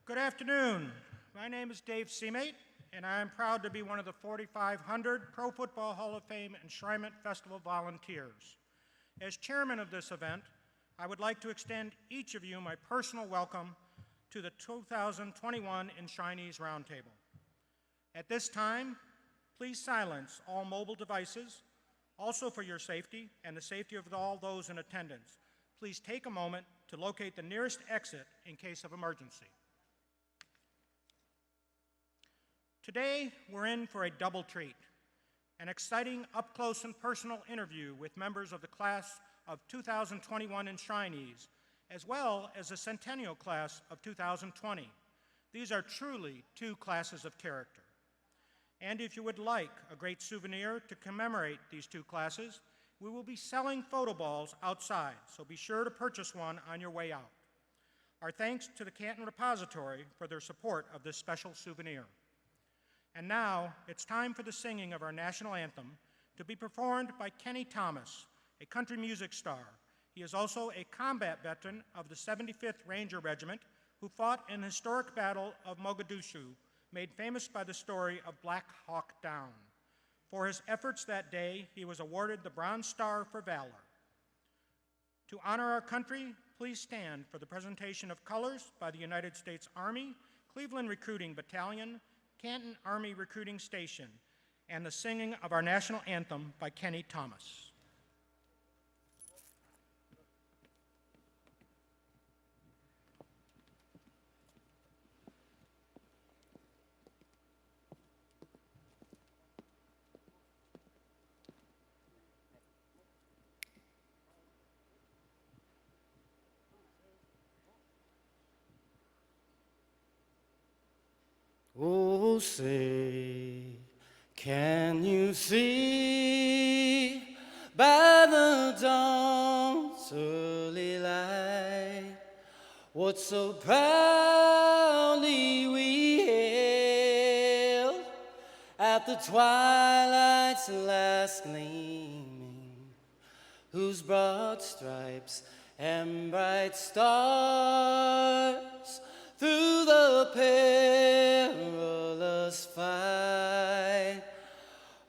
Good afternoon. My name is Dave Seamate, and I am proud to be one of the 4,500 Pro Football Hall of Fame Enshrinement Festival volunteers. As chairman of this event, I would like to extend each of you my personal welcome to the 2021 Enshrinees Roundtable. At this time, please silence all mobile devices, also for your safety and the safety of all those in attendance. Please take a moment to locate the nearest exit in case of emergency. Today, we're in for a double treat, an exciting up-close and personal interview with members of the class of 2021 Enshrinees, as well as the centennial class of 2020. These are truly two classes of character. And if you would like a great souvenir to commemorate these two classes, we will be selling photo balls outside, so be sure to purchase one on your way out. Our thanks to the Canton Repository for their support of this special souvenir. And now, it's time for the singing of our national anthem to be performed by Kenny Thomas, a country music star. He is also a combat veteran of the 75th Ranger Regiment who fought in the historic Battle of Mogadishu, made famous by the story of Black Hawk Down. For his efforts that day, he was awarded the Bronze Star for Valor. To honor our country, please stand for the presentation of colors by the United States Army, Cleveland Recruiting Battalion, Canton Army Recruiting Station, and the singing of our national anthem by Kenny Thomas. Oh, say, can you see by the dawn's early light what so proudly we hailed at the twilight's last gleaming, whose broad stripes and bright stars through the perilous fight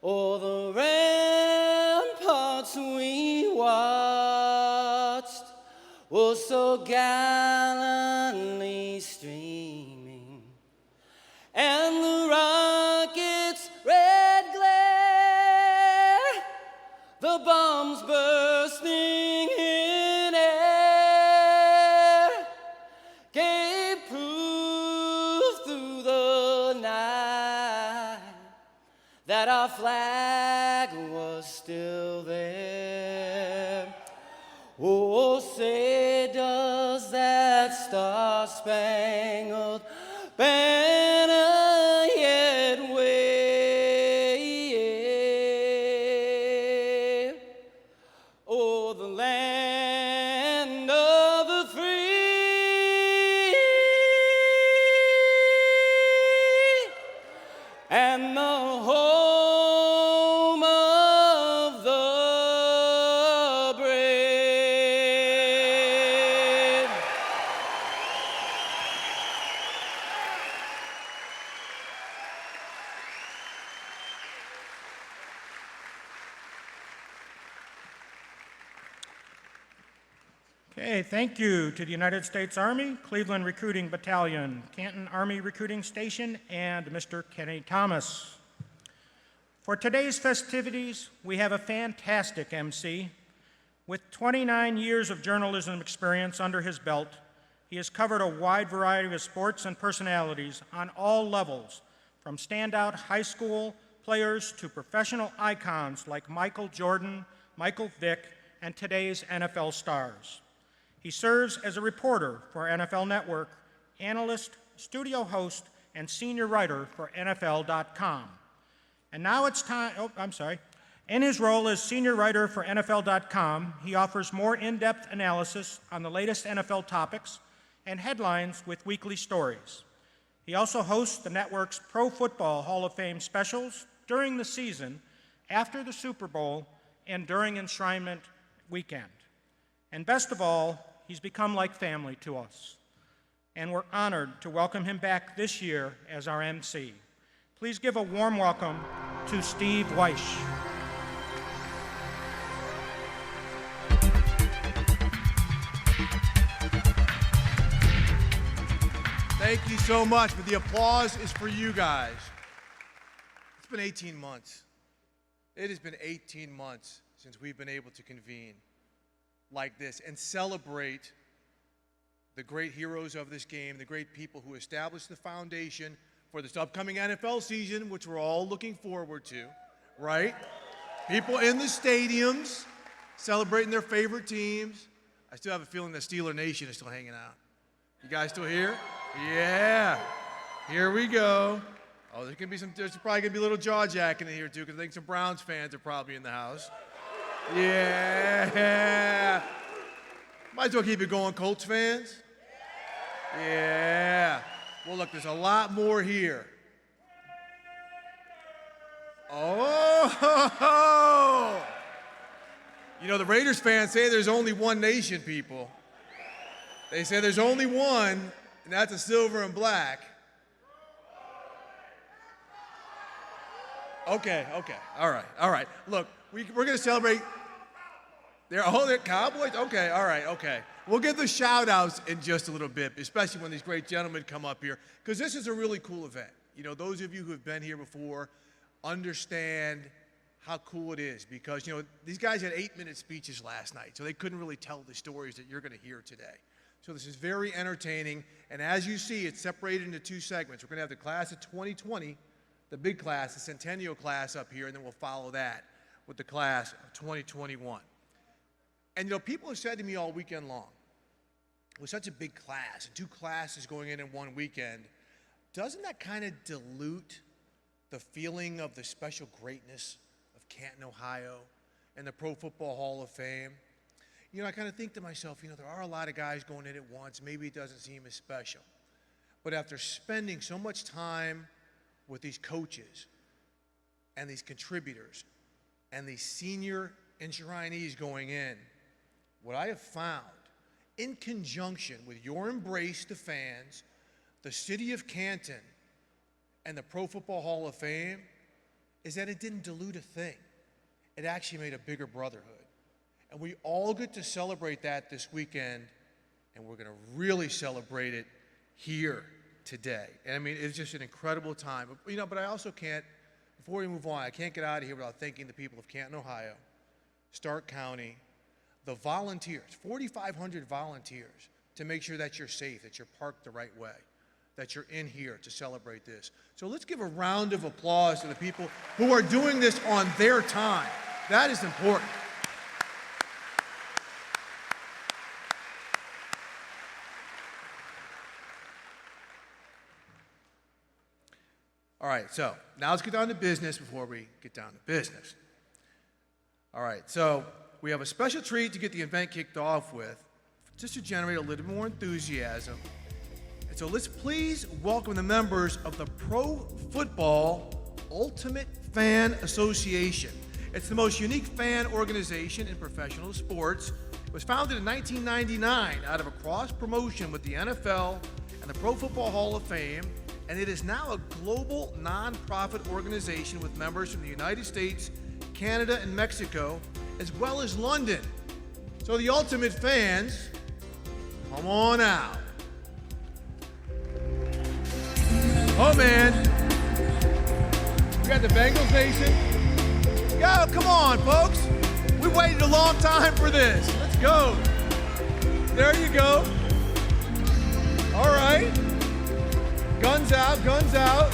o'er the ramparts we watched was so gallantly streaming, and the rocket's red glare, the bombs bursting in air, gave proof through the night that our flag was still there. Oh, say does that star-spangled banner yet wave o'er the land of the free and the home of the brave. Okay, thank you to the United States Army, Cleveland Recruiting Battalion, Canton Army Recruiting Station, and Mr. Kenny Thomas. For today's festivities, we have a fantastic MC. With 29 years of journalism experience under his belt, he has covered a wide variety of sports and personalities on all levels, from standout high school players to professional icons like Michael Jordan, Michael Vick, and today's NFL stars. He serves as a reporter for NFL Network, analyst, studio host, and senior writer for NFL.com. And now it's time, In his role as senior writer for NFL.com, he offers more in-depth analysis on the latest NFL topics and headlines with weekly stories. He also hosts the network's Pro Football Hall of Fame specials during the season, after the Super Bowl, and during enshrinement weekend. And best of all, he's become like family to us. and we're honored to welcome him back this year as our MC. Please give a warm welcome to Steve Weish. Thank you so much, but the applause is for you guys. It's been 18 months. It has been 18 months since we've been able to convene like this and celebrate the great heroes of this game, the great people who established the foundation for this upcoming NFL season, which we're all looking forward to, right? People in the stadiums celebrating their favorite teams. I still have a feeling that Steeler Nation is still hanging out. You guys still here? Yeah. Here we go. Oh, there's probably gonna be a little jaw jacking in here too, because I think some Browns fans are probably in the house. Yeah. Might as well keep it going, Colts fans. Yeah. Well, look, there's a lot more here. Oh. You know, the Raiders fans say there's only one nation, people. They say there's only one, and that's a silver and black. Okay. All right. Look, we're going to celebrate. They're Cowboys? Okay, all right, okay. We'll give the shout-outs in just a little bit, especially when these great gentlemen come up here, because this is a really cool event. You know, those of you who have been here before understand how cool it is, because, you know, these guys had 8-minute speeches last night, so they couldn't really tell the stories that you're going to hear today. So this is very entertaining, and as you see, it's separated into two segments. We're going to have the class of 2020, the big class, the Centennial class up here, and then we'll follow that with the class of 2021. And, you know, people have said to me all weekend long, with such a big class, and 2 classes going in one weekend, doesn't that kind of dilute the feeling of the special greatness of Canton, Ohio, and the Pro Football Hall of Fame? You know, I kind of think to myself, you know, there are a lot of guys going in at once. Maybe it doesn't seem as special. But after spending so much time with these coaches and these contributors and these senior enshrinees going in, what I have found, in conjunction with your embrace to fans, the city of Canton, and the Pro Football Hall of Fame, is that it didn't dilute a thing. It actually made a bigger brotherhood. And we all get to celebrate that this weekend, and we're going to really celebrate it here today. And I mean, it's just an incredible time. You know, but I also can't, before we move on, I can't get out of here without thanking the people of Canton, Ohio, Stark County, the volunteers, 4,500 volunteers, to make sure that you're safe, that you're parked the right way, that you're in here to celebrate this. So let's give a round of applause to the people who are doing this on their time. That is important. All right, so now let's get down to business before we get down to business. All right, so we have a special treat to get the event kicked off with, just to generate a little more enthusiasm. And so let's please welcome the members of the Pro Football Ultimate Fan Association. It's the most unique fan organization in professional sports. It was founded in 1999 out of a cross-promotion with the NFL and the Pro Football Hall of Fame, and it is now a global nonprofit organization with members from the United States, Canada, and Mexico, as well as London. So the Ultimate Fans, come on out. Oh man, we got the Bengals Nation. Yo, come on folks. We waited a long time for this. Let's go. There you go. All right. Guns out, guns out.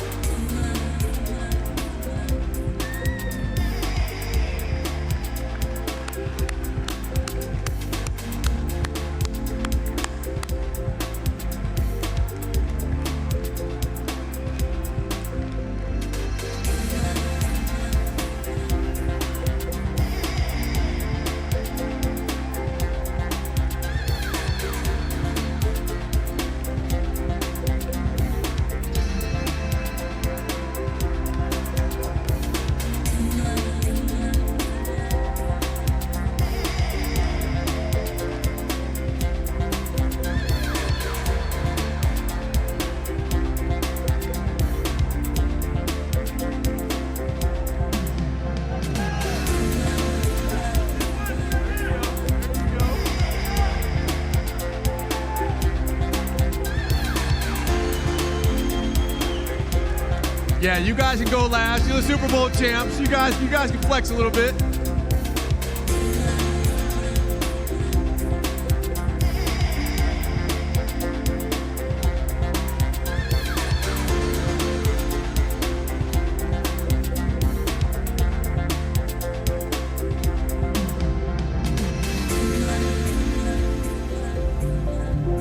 Yeah, you guys can go last. You're the Super Bowl champs. You guys can flex a little bit.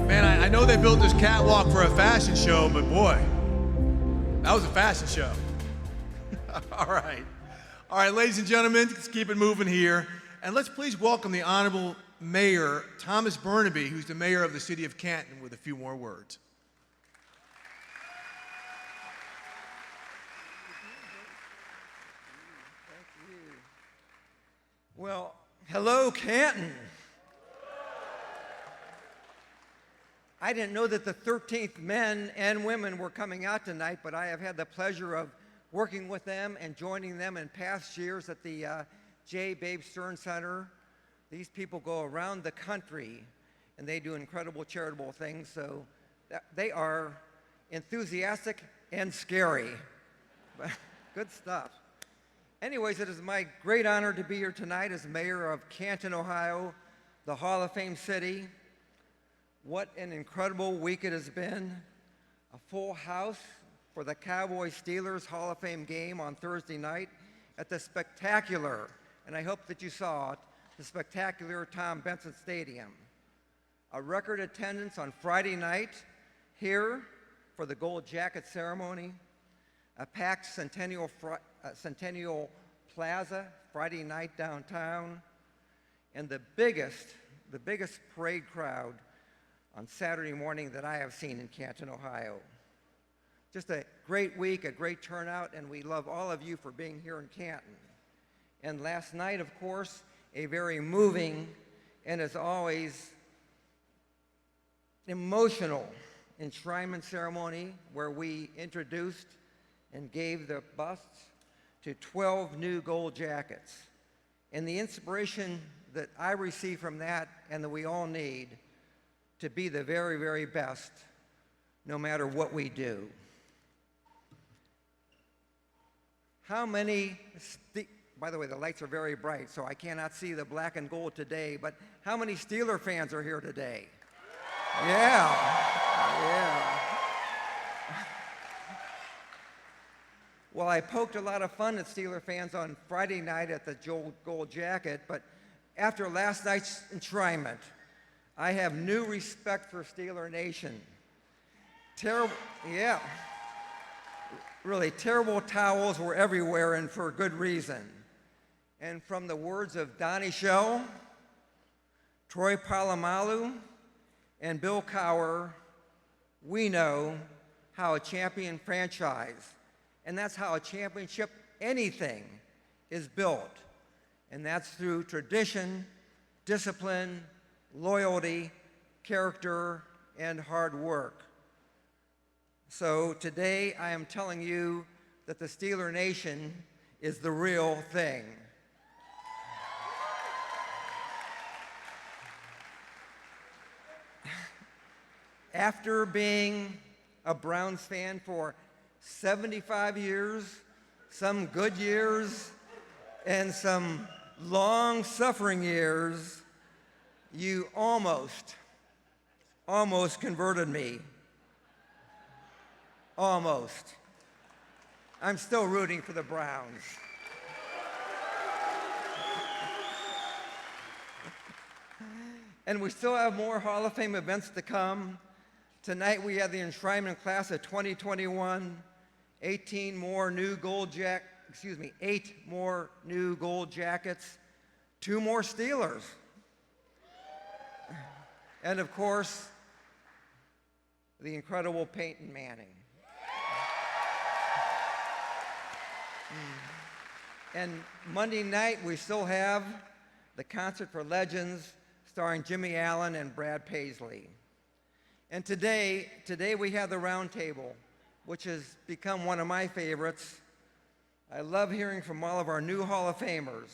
Man, I know they built this catwalk for a fashion show, but boy, that was a fashion show. All right, ladies and gentlemen, let's keep it moving here. And let's please welcome the Honorable Mayor, Thomas Burnaby, who's the mayor of the city of Canton, with a few more words. Thank you. Well, hello, Canton. I didn't know that the 13th men and women were coming out tonight, but I have had the pleasure of working with them and joining them in past years at the J. Babe Stern Center. These people go around the country and they do incredible charitable things, so they are enthusiastic and scary. Good stuff. Anyways, it is my great honor to be here tonight as mayor of Canton, Ohio, the Hall of Fame city. What an incredible week it has been. A full house for the Cowboys-Steelers Hall of Fame game on Thursday night at the spectacular, and I hope that you saw it, the spectacular Tom Benson Stadium. A record attendance on Friday night here for the Gold Jacket ceremony, a packed Centennial Plaza Friday night downtown, and the biggest parade crowd on Saturday morning that I have seen in Canton, Ohio. Just a great week, a great turnout, and we love all of you for being here in Canton. And last night, of course, a very moving and, as always, emotional enshrinement ceremony where we introduced and gave the busts to 12 new gold jackets. And the inspiration that I received from that and that we all need to be the very, very best no matter what we do. How many, by the way, the lights are very bright, so I cannot see the black and gold today, but how many Steeler fans are here today? Yeah. Well, I poked a lot of fun at Steeler fans on Friday night at the Gold Jacket, but after last night's enshrinement, I have new respect for Steeler Nation. Really, terrible towels were everywhere and for good reason. And from the words of Donnie Shell, Troy Polamalu, and Bill Cowher, we know how a champion franchise, and that's how a championship anything is built. And that's through tradition, discipline, loyalty, character, and hard work. So today I am telling you that the Steeler Nation is the real thing. After being a Browns fan for 75 years, some good years, and some long-suffering years, you almost converted me. Almost. I'm still rooting for the Browns. And we still have more Hall of Fame events to come. Tonight we have the enshrinement class of 2021, 8 more new gold jackets, 2 more Steelers. And of course, the incredible Peyton Manning. And Monday night, we still have the Concert for Legends starring Jimmy Allen and Brad Paisley. And today we have the Round Table, which has become one of my favorites. I love hearing from all of our new Hall of Famers,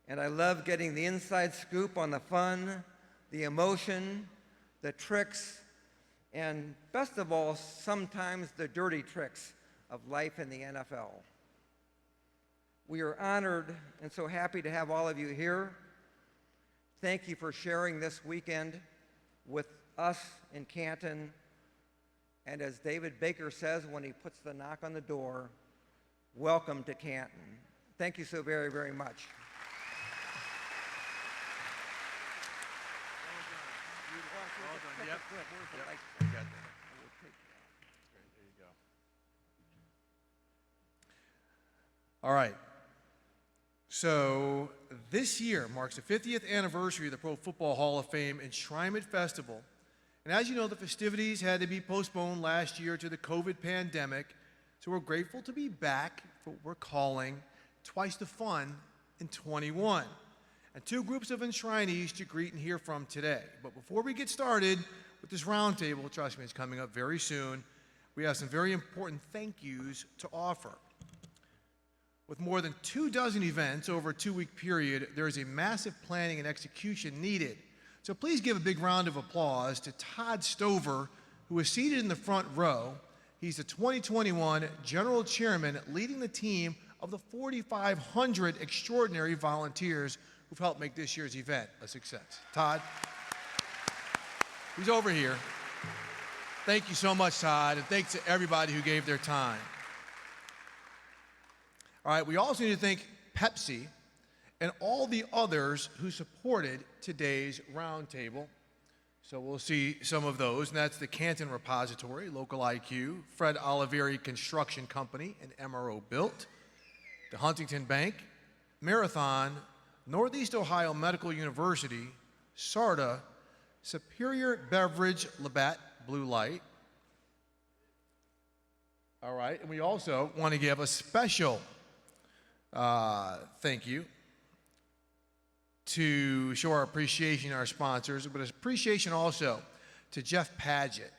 and I love getting the inside scoop on the fun, the emotion, the tricks, and best of all, sometimes the dirty tricks of life in the NFL. We are honored and so happy to have all of you here. Thank you for sharing this weekend with us in Canton. And as David Baker says when he puts the knock on the door, welcome to Canton. Thank you so very, very much. Yep. All right. So this year marks the 50th anniversary of the Pro Football Hall of Fame Enshrinement Festival. And as you know, the festivities had to be postponed last year to the COVID pandemic. So we're grateful to be back for what we're calling Twice the Fun in 21. And two groups of enshrinees to greet and hear from today. But before we get started with this roundtable, trust me, it's coming up very soon, we have some very important thank yous to offer. With more than 24 events over a 2-week period, there is a massive planning and execution needed. So please give a big round of applause to Todd Stover, who is seated in the front row. He's the 2021 General Chairman, leading the team of the 4,500 extraordinary volunteers who've helped make this year's event a success. Todd, he's over here. Thank you so much, Todd, and thanks to everybody who gave their time. All right, we also need to thank Pepsi and all the others who supported today's roundtable. So we'll see some of those, and that's the Canton Repository, Local IQ, Fred Oliveri Construction Company, and MRO Built, the Huntington Bank, Marathon, Northeast Ohio Medical University, SARTA, Superior Beverage Labatt Blue Light. All right, and we also want to give a special thank you to show our appreciation to our sponsors, but appreciation also to Jeff Padgett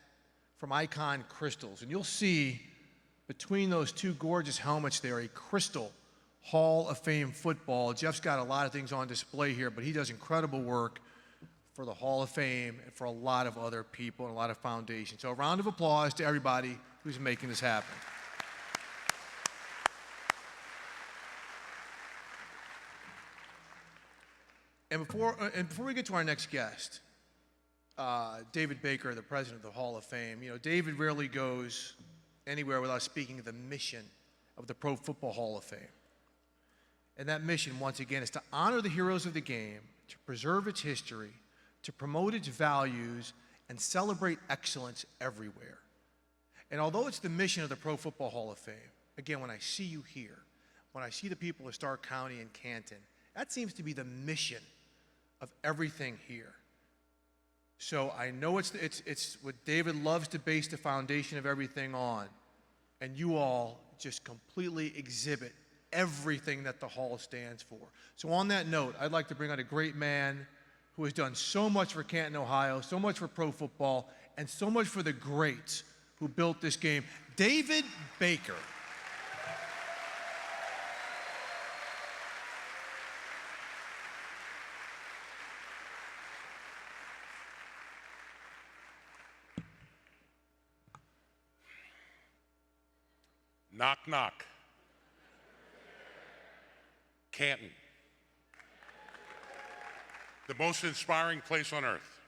from Icon Crystals. And you'll see between those two gorgeous helmets there a Crystal Hall of Fame football. Jeff's got a lot of things on display here, but he does incredible work for the Hall of Fame and for a lot of other people and a lot of foundations. So a round of applause to everybody who's making this happen. And before we get to our next guest, David Baker, the president of the Hall of Fame, you know, David rarely goes anywhere without speaking of the mission of the Pro Football Hall of Fame. And that mission, once again, is to honor the heroes of the game, to preserve its history, to promote its values, and celebrate excellence everywhere. And although it's the mission of the Pro Football Hall of Fame, again, when I see you here, when I see the people of Stark County and Canton, that seems to be the mission of everything here. So I know it's what David loves to base the foundation of everything on, and you all just completely exhibit everything that the Hall stands for. So on that note, I'd like to bring out a great man who has done so much for Canton, Ohio, so much for pro football, and so much for the greats who built this game, David Baker. Knock, knock. Canton. The most inspiring place on earth.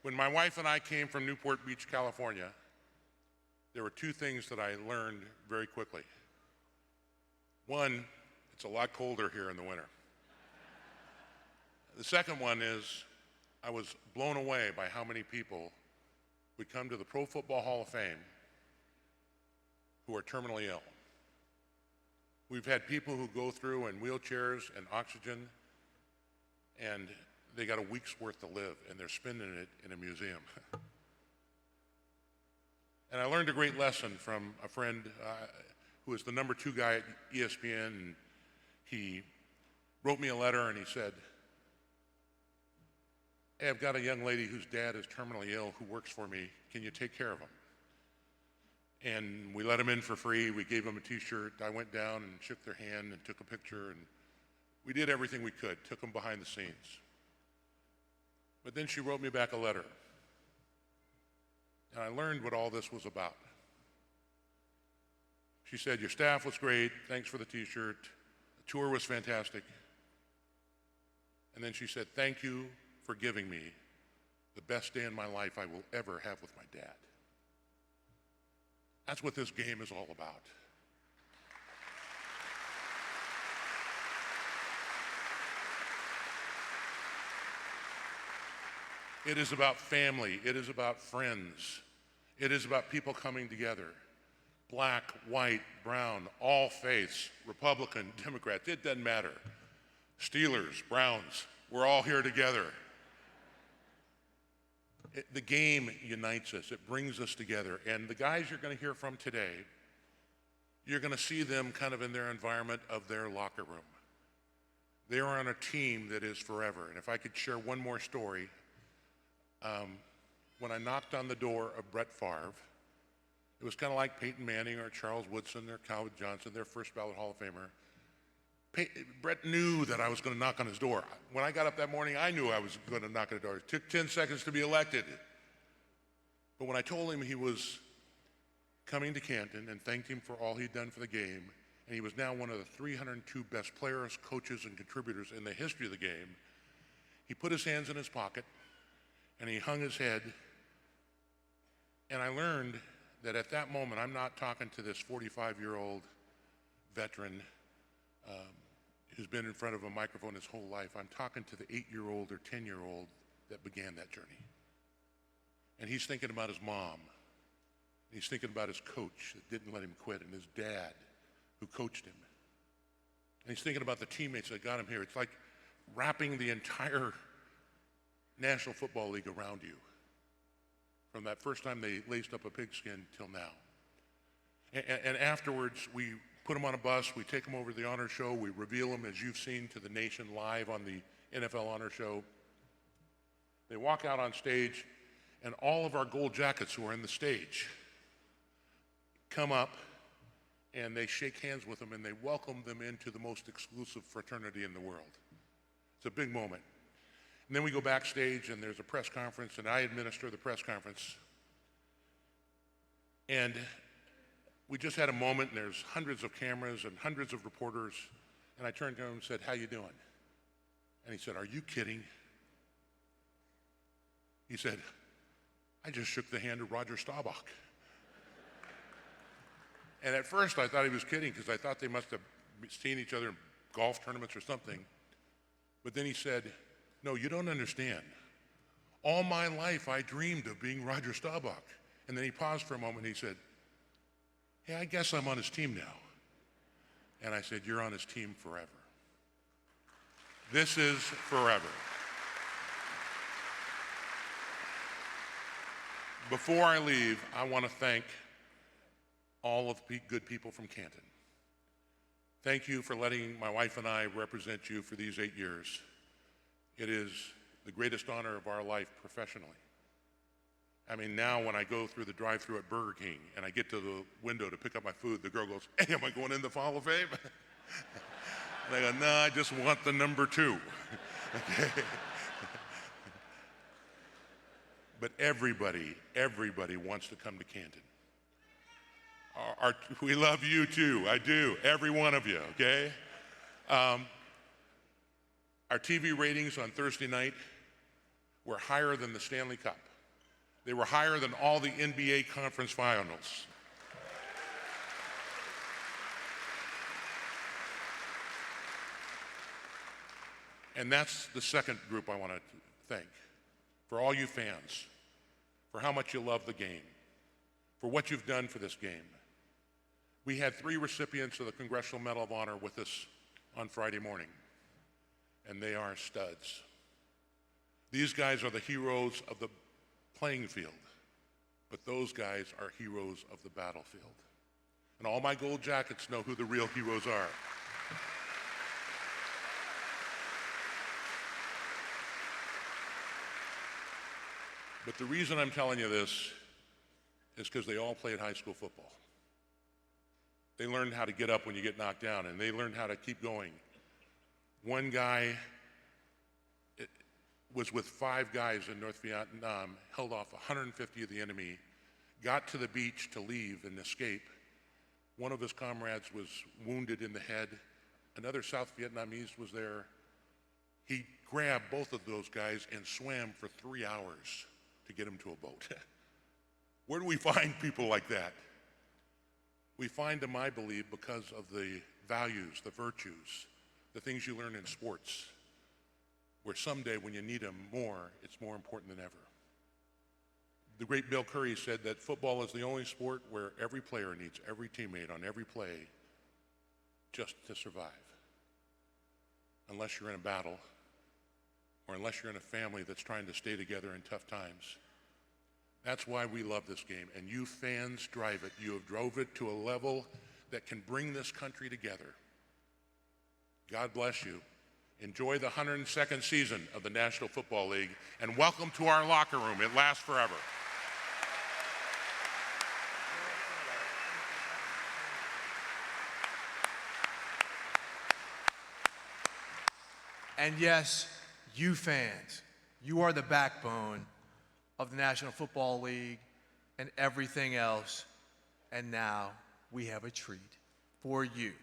When my wife and I came from Newport Beach, California, there were two things that I learned very quickly. One, it's a lot colder here in the winter. The second one is I was blown away by how many people would come to the Pro Football Hall of Fame who are terminally ill. We've had people who go through in wheelchairs and oxygen, and they got a week's worth to live, and they're spending it in a museum. And I learned a great lesson from a friend who was the #2 guy at ESPN, and he wrote me a letter and he said, "Hey, I've got a young lady whose dad is terminally ill who works for me. Can you take care of him?" And we let him in for free. We gave him a t-shirt. I went down and shook their hand and took a picture, and we did everything we could, took him behind the scenes. But then she wrote me back a letter. And I learned what all this was about. She said, your staff was great, thanks for the t-shirt, the tour was fantastic. And then she said, thank you for giving me the best day in my life I will ever have with my dad. That's what this game is all about. It is about family. It is about friends. It is about people coming together. Black, white, brown, all faiths, Republican, Democrat, it doesn't matter. Steelers, Browns, we're all here together. The game unites us. It brings us together. And the guys you're going to hear from today, you're going to see them kind of in their environment of their locker room. They are on a team that is forever. And if I could share one more story, when I knocked on the door of Brett Favre, it was kind of like Peyton Manning or Charles Woodson or Calvin Johnson, their first ballot Hall of Famer. Brett knew that I was going to knock on his door. When I got up that morning, I knew I was going to knock on the door. It took 10 seconds to be elected. But when I told him he was coming to Canton and thanked him for all he'd done for the game, and he was now one of the 302 best players, coaches, and contributors in the history of the game, he put his hands in his pocket and he hung his head. And I learned that at that moment, I'm not talking to this 45-year-old veteran who's been in front of a microphone his whole life. I'm talking to the 8-year-old or 10-year-old that began that journey. And he's thinking about his mom. He's thinking about his coach that didn't let him quit, and his dad who coached him. And he's thinking about the teammates that got him here. It's like wrapping the entire National Football League around you, from that first time they laced up a pigskin till now. And afterwards, we put them on a bus, we take them over to the honor show, we reveal them, as you've seen, to the nation live on the NFL honor show. They walk out on stage, and all of our gold jackets who are in the stage come up, and they shake hands with them, and they welcome them into the most exclusive fraternity in the world. It's a big moment. And then we go backstage, and there's a press conference, and I administer the press conference. And we just had a moment, and there's hundreds of cameras and hundreds of reporters, and I turned to him and said, how you doing? And he said, are you kidding? He said, I just shook the hand of Roger Staubach. And at first I thought he was kidding, because I thought they must have seen each other in golf tournaments or something. But then he said, no, you don't understand. All my life I dreamed of being Roger Staubach. And then he paused for a moment and he said, hey, I guess I'm on his team now. And I said, you're on his team forever. This is forever. Before I leave, I want to thank all of the good people from Canton. Thank you for letting my wife and I represent you for these 8 years. It is the greatest honor of our life professionally. I mean, now when I go through the drive-thru at Burger King and I get to the window to pick up my food, the girl goes, hey, am I going in the Hall of Fame? And I go, no, I just want the number 2. Okay. But everybody wants to come to Canton. We love you too, I do, every one of you, okay? Our TV ratings on Thursday night were higher than the Stanley Cup. They were higher than all the NBA conference finals. And that's the second group I want to thank. For all you fans, for how much you love the game, for what you've done for this game. We had 3 recipients of the Congressional Medal of Honor with us on Friday morning, and they are studs. These guys are the heroes of the playing field, but those guys are heroes of the battlefield. And all my gold jackets know who the real heroes are. But the reason I'm telling you this is because they all played high school football. They learned how to get up when you get knocked down, and they learned how to keep going. One guy was with 5 guys in North Vietnam, held off 150 of the enemy, got to the beach to leave and escape, One of his comrades was wounded in the head. Another South Vietnamese was there. He grabbed both of those guys and swam for 3 hours to get them to a boat. Where do we find people like that? We find them, I believe, because of the values, the virtues, the things you learn in sports, where someday when you need them more, it's more important than ever. The great Bill Curry said that football is the only sport where every player needs every teammate on every play just to survive. Unless you're in a battle, or unless you're in a family that's trying to stay together in tough times. That's why we love this game, and you fans drive it. You have drove it to a level that can bring this country together. God bless you. Enjoy the 102nd season of the National Football League, and welcome to our locker room. It lasts forever. And yes, you fans, you are the backbone of the National Football League and everything else. And now we have a treat for you.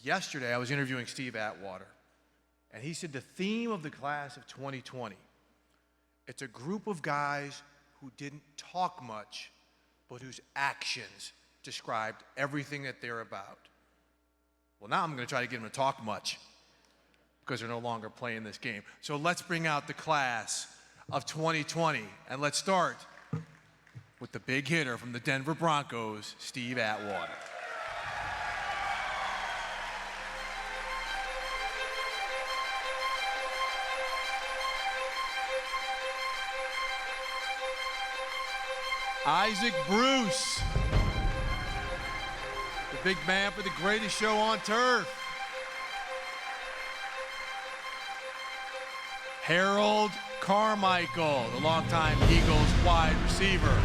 Yesterday, I was interviewing Steve Atwater, and he said the theme of the class of 2020, it's a group of guys who didn't talk much, but whose actions described everything that they're about. Well, now I'm going to try to get them to talk much, because they're no longer playing this game. So let's bring out the class of 2020, and let's start with the big hitter from the Denver Broncos, Steve Atwater. Isaac Bruce, the big man for the greatest show on turf. Harold Carmichael, the longtime Eagles wide receiver.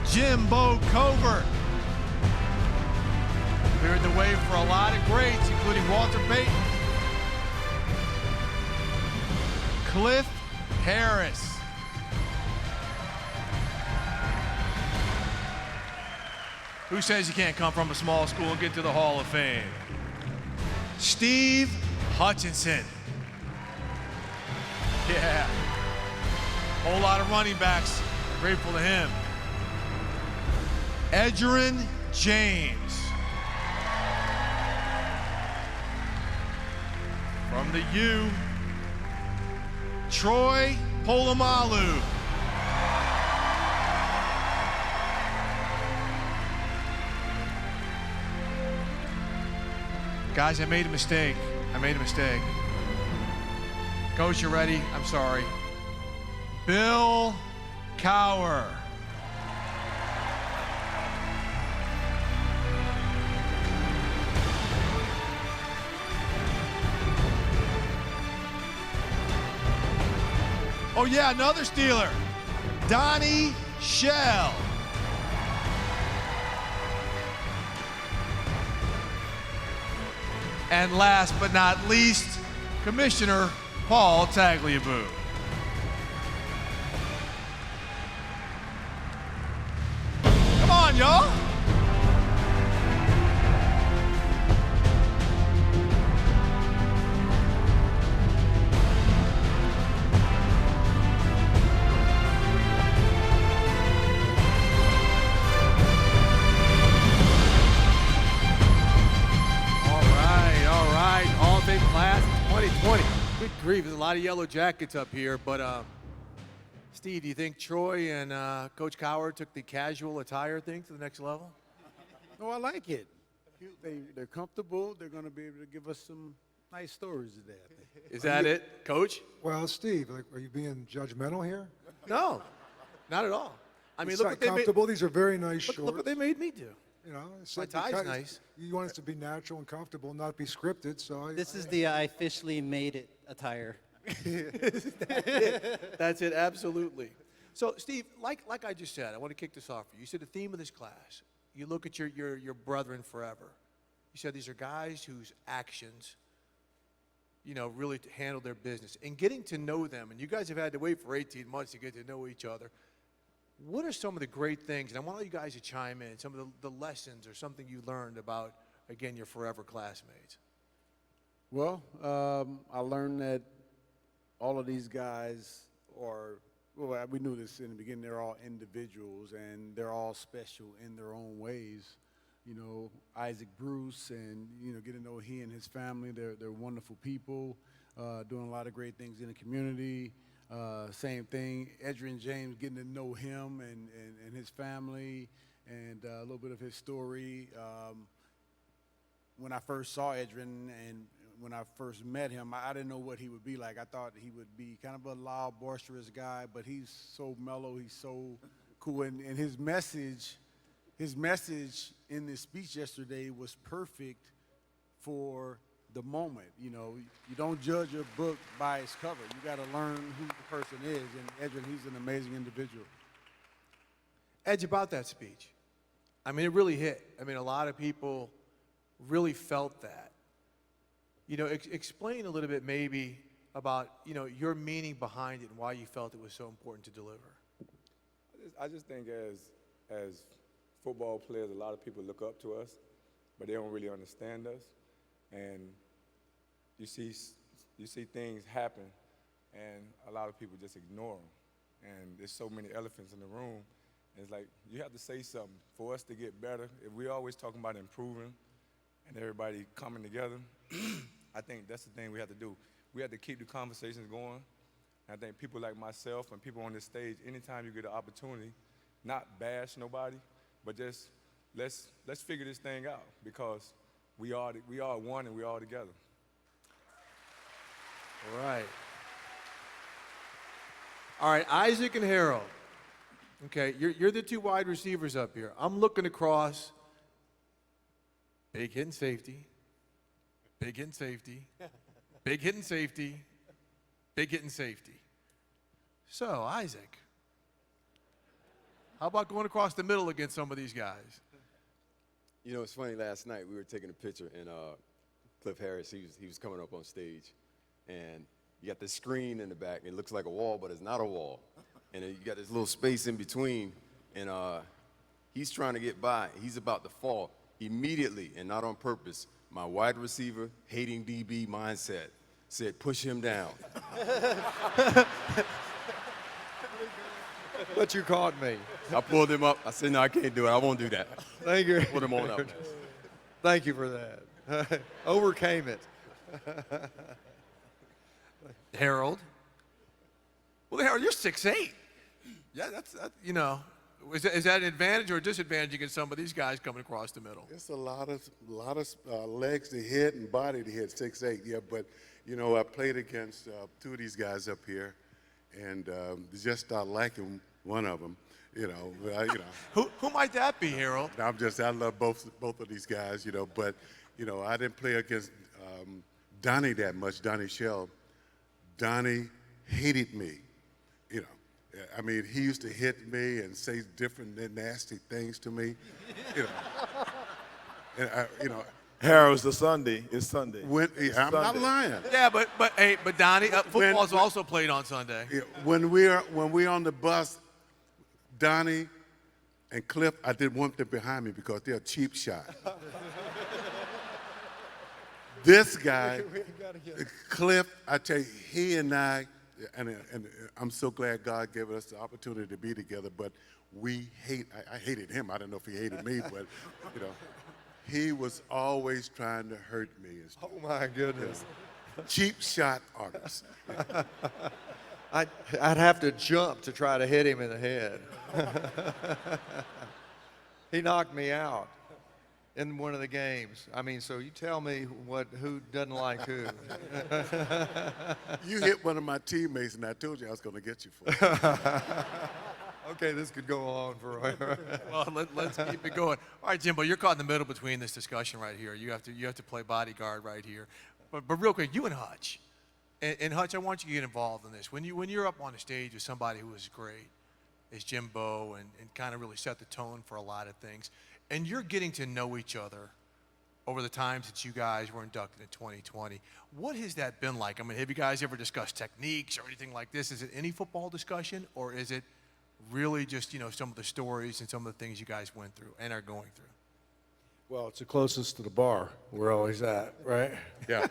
Jimbo Covert, cleared the way for a lot of greats, including Walter Payton. Cliff Harris. Who says you can't come from a small school and get to the Hall of Fame? Steve Hutchinson. Yeah. Whole lot of running backs. Grateful to him. Edgerrin James. From the U, Troy Polamalu. Guys, I made a mistake. Coach, you ready? I'm sorry. Bill Cowher. Oh yeah, another Steeler. Donnie Shell. And last but not least, Commissioner Paul Tagliabue. Come on, y'all. Class 2020. Good grief, there's a lot of yellow jackets up here, but Steve, do you think Troy and Coach Cowher took the casual attire thing to the next level? Oh, I like it. They're comfortable. They're going to be able to give us some nice stories today, I think. Is that it, Coach? Well, Steve, are you being judgmental here? No, not at all. I mean, It's look not what they made. comfortable. These are very nice shorts. Look what they made me do. You know, it's My tie's because nice. You want us to be natural and comfortable, not be scripted. So This is the I officially made it attire. That's it, absolutely. So, Steve, like I just said, I want to kick this off for you. You said the theme of this class, you look at your brethren forever. You said these are guys whose actions, really handle their business. And getting to know them, and you guys have had to wait for 18 months to get to know each other. what are some of the great things, and I want all you guys to chime in, some of the lessons or something you learned about, again, your forever classmates? Well, I learned that all of these guys are, well, we knew this in the beginning, they're all individuals and they're all special in their own ways. You know, Isaac Bruce and, you know, getting to know he and his family, they're wonderful people, doing a lot of great things in the community. Same thing, Edrin James, getting to know him and his family and a little bit of his story. When I first saw Edrin and when I first met him, I didn't know what he would be like. I thought he would be kind of a loud, boisterous guy, but he's so mellow, he's so cool. And his message in this speech yesterday was perfect for the moment. You know, you don't judge a book by its cover. You got to learn who the person is, and Edrin, he's an amazing individual. Edge, about that speech. I mean, it really hit. I mean, a lot of people really felt that. You know, explain a little bit maybe about, you know, your meaning behind it and why you felt it was so important to deliver. I just think as football players, a lot of people look up to us, but they don't really understand us. And you see things happen, and a lot of people just ignore them. And there's so many elephants in the room. It's like you have to say something for us to get better. If we're always talking about improving and everybody coming together, I think that's the thing we have to do. We have to keep the conversations going. And I think people like myself and people on this stage, anytime you get an opportunity, not bash nobody, but just let's figure this thing out, because we are one and we are together. All right, Isaac and Harold. Okay, you're the two wide receivers up here. I'm looking across. Big hit and safety. Big hit and safety. Big hit and safety. Big hit and safety. So, Isaac, how about going across the middle against some of these guys? You know, it's funny, last night we were taking a picture, and Cliff Harris, he was coming up on stage, and you got this screen in the back, and it looks like a wall, but it's not a wall. And then you got this little space in between, and he's trying to get by. He's about to fall. Immediately, and not on purpose, my wide receiver, hating DB mindset, said, push him down. But you caught me. I pulled him up. I said, no, I can't do it. I won't do that. Thank you. Put him on up. Thank you for that. Overcame it. Harold. Well, Harold, you're 6'8". Yeah, that's you know. Is that an advantage or a disadvantage against some of these guys coming across the middle? It's a lot of legs to hit and body to hit, 6'8". Yeah, but you know, I played against two of these guys up here, and just started liking one of them. You know, Who might that be, Harold? I love both of these guys. You know, but you know, I didn't play against Donnie that much. Donnie Shell. Donnie hated me. You know, I mean, he used to hit me and say different nasty things to me. You know, and you know. Harold's it's Sunday. I'm not lying. Yeah, but Donnie, football's also played on Sunday. Yeah, when we're on the bus, Donnie and Cliff, I didn't want them behind me because they're a cheap shot. This guy, Cliff, I tell you, he and I, and I'm so glad God gave us the opportunity to be together, but I hated him. I don't know if he hated me, but, you know, he was always trying to hurt me. Oh, my goodness. Cheap shot artist. I'd have to jump to try to hit him in the head. He knocked me out in one of the games. I mean, so you tell me who doesn't like who. You hit one of my teammates, and I told you I was going to get you for it. Okay, this could go on forever. Well, let's keep it going. All right, Jimbo, you're caught in the middle between this discussion right here. You have to play bodyguard right here. But real quick, you and Hutch. And Hutch, I want you to get involved in this. When you're up on the stage with somebody who is great, as Jimbo, and kind of really set the tone for a lot of things, and you're getting to know each other over the times that you guys were inducted in 2020, what has that been like? I mean, have you guys ever discussed techniques or anything like this? Is it any football discussion, or is it really just, some of the stories and some of the things you guys went through and are going through. Well, it's the closest to the bar. We're always at, right? Yeah.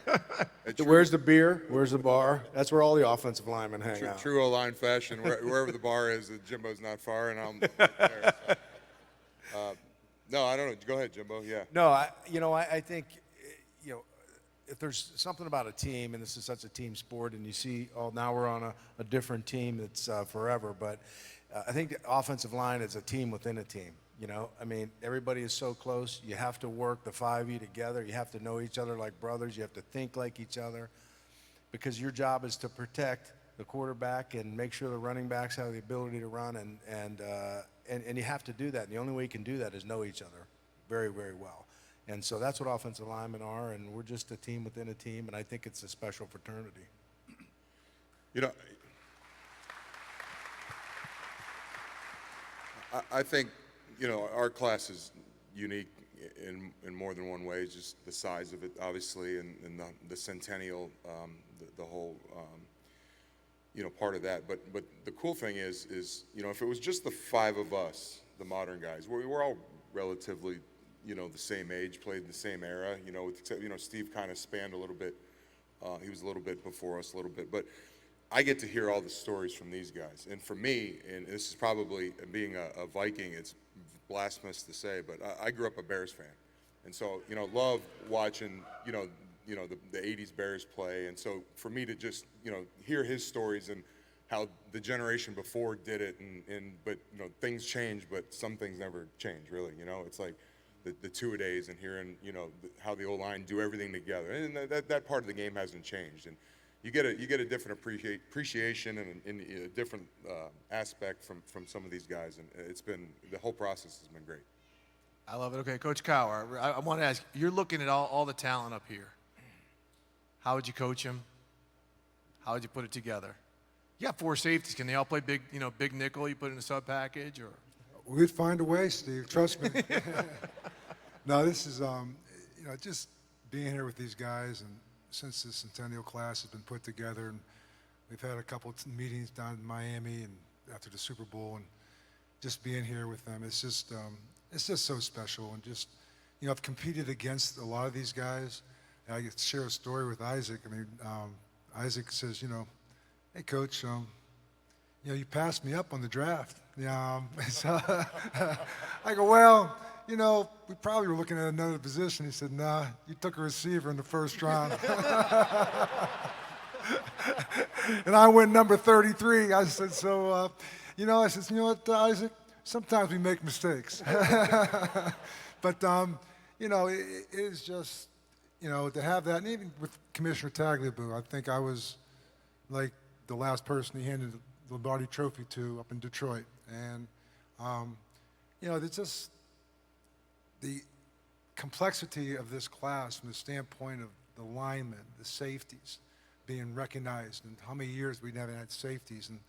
Where's the beer? Where's the bar? That's where all the offensive linemen hang out. True O-line fashion. Wherever the bar is, Jimbo's not far, and I'm there. So. No, I don't know. Go ahead, Jimbo. Yeah. No, I think, if there's something about a team, and this is such a team sport, and you see, now we're on a different team that's forever, but I think the offensive line is a team within a team. Everybody is so close. You have to work, the five of you together. You have to know each other like brothers. You have to think like each other, because your job is to protect the quarterback and make sure the running backs have the ability to run, and you have to do that. And the only way you can do that is know each other very, very well. And so that's what offensive linemen are, and we're just a team within a team, and I think it's a special fraternity. I think, our class is unique in more than one way, just the size of it, obviously, and the centennial, the whole, part of that. But the cool thing is, if it was just the five of us, the modern guys, we're all relatively, the same age, played in the same era, except, Steve kind of spanned a little bit. He was a little bit before us, a little bit. But I get to hear all the stories from these guys. And for me, and this is probably, being a Viking, it's blasphemous to say, but I grew up a Bears fan. And so, love watching, the 80s Bears play. And so for me to just, hear his stories and how the generation before did it, but things change, but some things never change, really. It's like the two-a-days and hearing, how the O-line do everything together. And that part of the game hasn't changed. And you get a different appreciation and a different aspect from some of these guys, and the whole process has been great. I love it. Okay, Coach Cower, I want to ask, you're looking at all the talent up here. How would you coach them? How would you put it together? You got four safeties. Can they all play big nickel? You put in a sub package, or? We'd find a way, Steve. Trust me. No, this is, just being here with these guys, and since the Centennial class has been put together, and we've had a couple of meetings down in Miami and after the Super Bowl, and just being here with them, it's just so special. And just, I've competed against a lot of these guys. And I get to share a story with Isaac. Isaac says, hey, Coach, you passed me up on the draft. So I go, well, we probably were looking at another position. He said, nah, you took a receiver in the first round. And I went number 33. I said, so, you know what, Isaac? Sometimes we make mistakes. But, it is just, to have that. And even with Commissioner Tagliabue, I think I was like the last person he handed the Lombardi Trophy to up in Detroit. And, it's just the complexity of this class from the standpoint of the linemen, the safeties being recognized, and how many years we haven't had safeties. And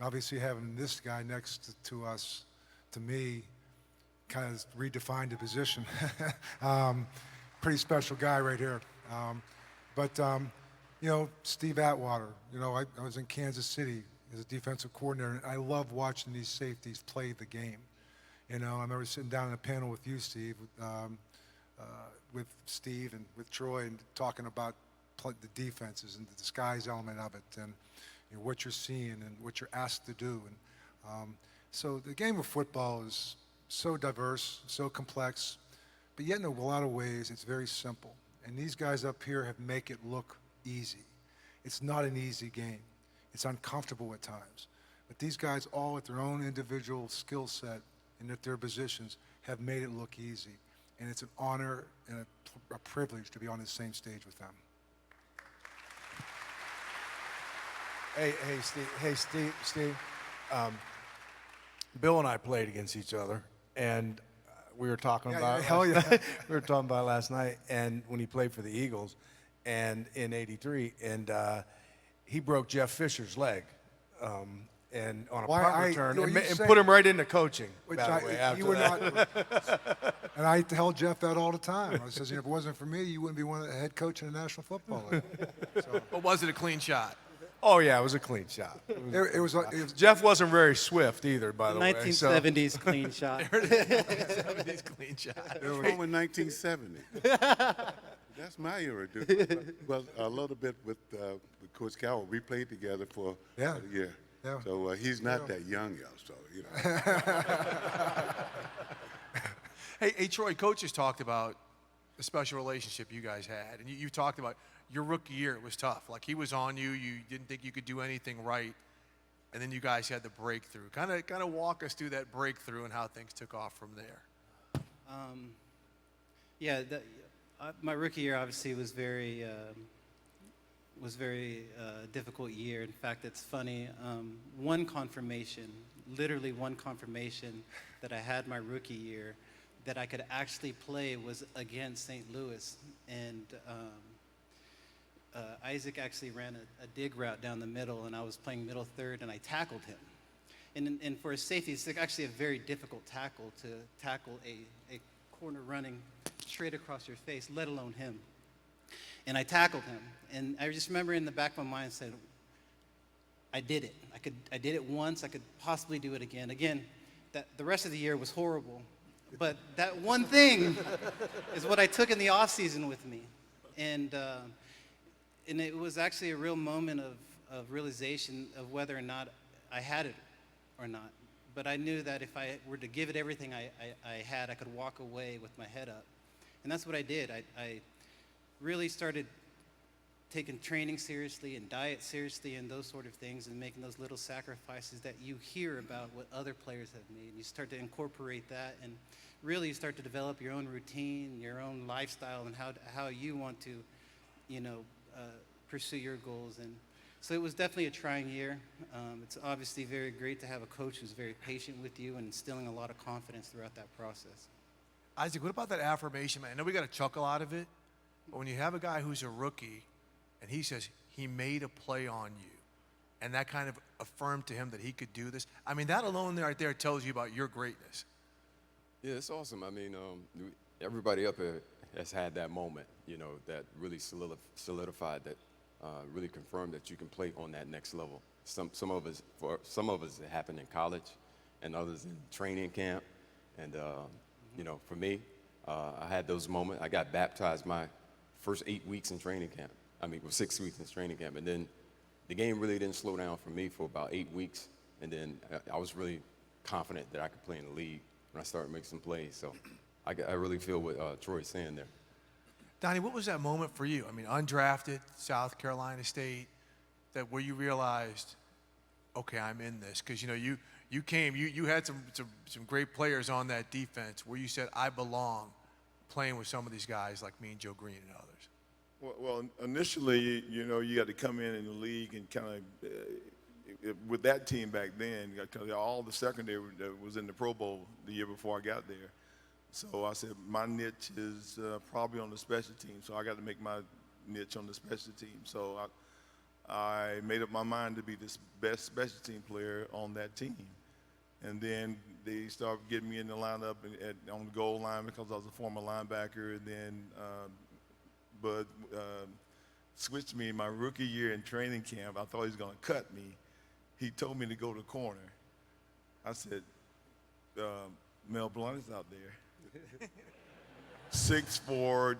obviously having this guy next to us, to me, kind of redefined the position. Pretty special guy right here. Steve Atwater, I was in Kansas City as a defensive coordinator, and I love watching these safeties play the game. I remember sitting down in a panel with you, Steve, with Steve and with Troy, and talking about the defenses and the disguise element of it, and what you're seeing and what you're asked to do. And so the game of football is so diverse, so complex, but yet in a lot of ways it's very simple. And these guys up here have make it look easy. It's not an easy game. It's uncomfortable at times. But these guys, all with their own individual skill set and at their positions, have made it look easy. And it's an honor and a privilege to be on the same stage with them. Hey, Steve. Bill and I played against each other, and we were talking about we were talking about last night, and when he played for the Eagles, and in '83, and he broke Jeff Fisher's leg, and on a punt return, and put him right into coaching. By the way, after that. And I tell Jeff that all the time. I says, if it wasn't for me, you wouldn't be the head coach in the National Football League. But was it a clean shot? Oh yeah, it was a clean shot. Jeff wasn't very swift either, by the way. 1970s clean shot. 70s clean shot. What's wrong with 1970? That's my era, dude. Well, a little bit with Coach Cowell. We played together for a year. Yeah. So he's not that young, so, you know. Hey, Troy, Coach has talked about the special relationship you guys had, and you talked about your rookie year. It was tough. Like, he was on you. You didn't think you could do anything right, and then you guys had the breakthrough. Kind of walk us through that breakthrough and how things took off from there. My rookie year obviously was very difficult year. In fact, it's funny. Literally one confirmation that I had my rookie year that I could actually play was against St. Louis, and Isaac actually ran a dig route down the middle, and I was playing middle third, and I tackled him. And for a safety, it's actually a very difficult tackle to tackle a corner running straight across your face, let alone him. And I tackled him, and I just remember in the back of my mind saying, I did it. I did it once. I could possibly do it again. Again, the rest of the year was horrible, but that one thing is what I took in the off season with me, and it was actually a real moment of realization of whether or not I had it or not. But I knew that if I were to give it everything I had, I could walk away with my head up, and that's what I did. I really started taking training seriously and diet seriously and those sort of things, and making those little sacrifices that you hear about what other players have made. You start to incorporate that, and really you start to develop your own routine, your own lifestyle, and how you want to, pursue your goals. And so it was definitely a trying year. It's obviously very great to have a coach who's very patient with you and instilling a lot of confidence throughout that process. Isaac, what about that affirmation, man? I know we got a chuckle out of it, but when you have a guy who's a rookie and he says he made a play on you, and that kind of affirmed to him that he could do this, I mean, that alone right there tells you about your greatness. Yeah, it's awesome. I mean, everybody up here has had that moment, that really solidified that, really confirmed that you can play on that next level. For some of us, it happened in college, and others in training camp. And for me, I had those moments. I got baptized my first 8 weeks in training camp. 6 weeks in training camp, and then the game really didn't slow down for me for about 8 weeks, and then I was really confident that I could play in the league when I started making some plays. So I really feel what Troy's saying there. Donnie, what was that moment for you? I mean, undrafted, South Carolina State, where you realized, okay, I'm in this, because you came, you had some great players on that defense where you said, I belong playing with some of these guys like me and Joe Green and others. Well, initially, you got to come in the league and kind of, with that team back then, because all the secondary was in the Pro Bowl the year before I got there. So I said, my niche is probably on the special team, so I got to make my niche on the special team. So I made up my mind to be the best special team player on that team. And then they started getting me in the lineup on the goal line because I was a former linebacker, and then Bud switched me my rookie year in training camp. I thought he was going to cut me. He told me to go to corner. I said, Mel Blunt is out there. 6'4",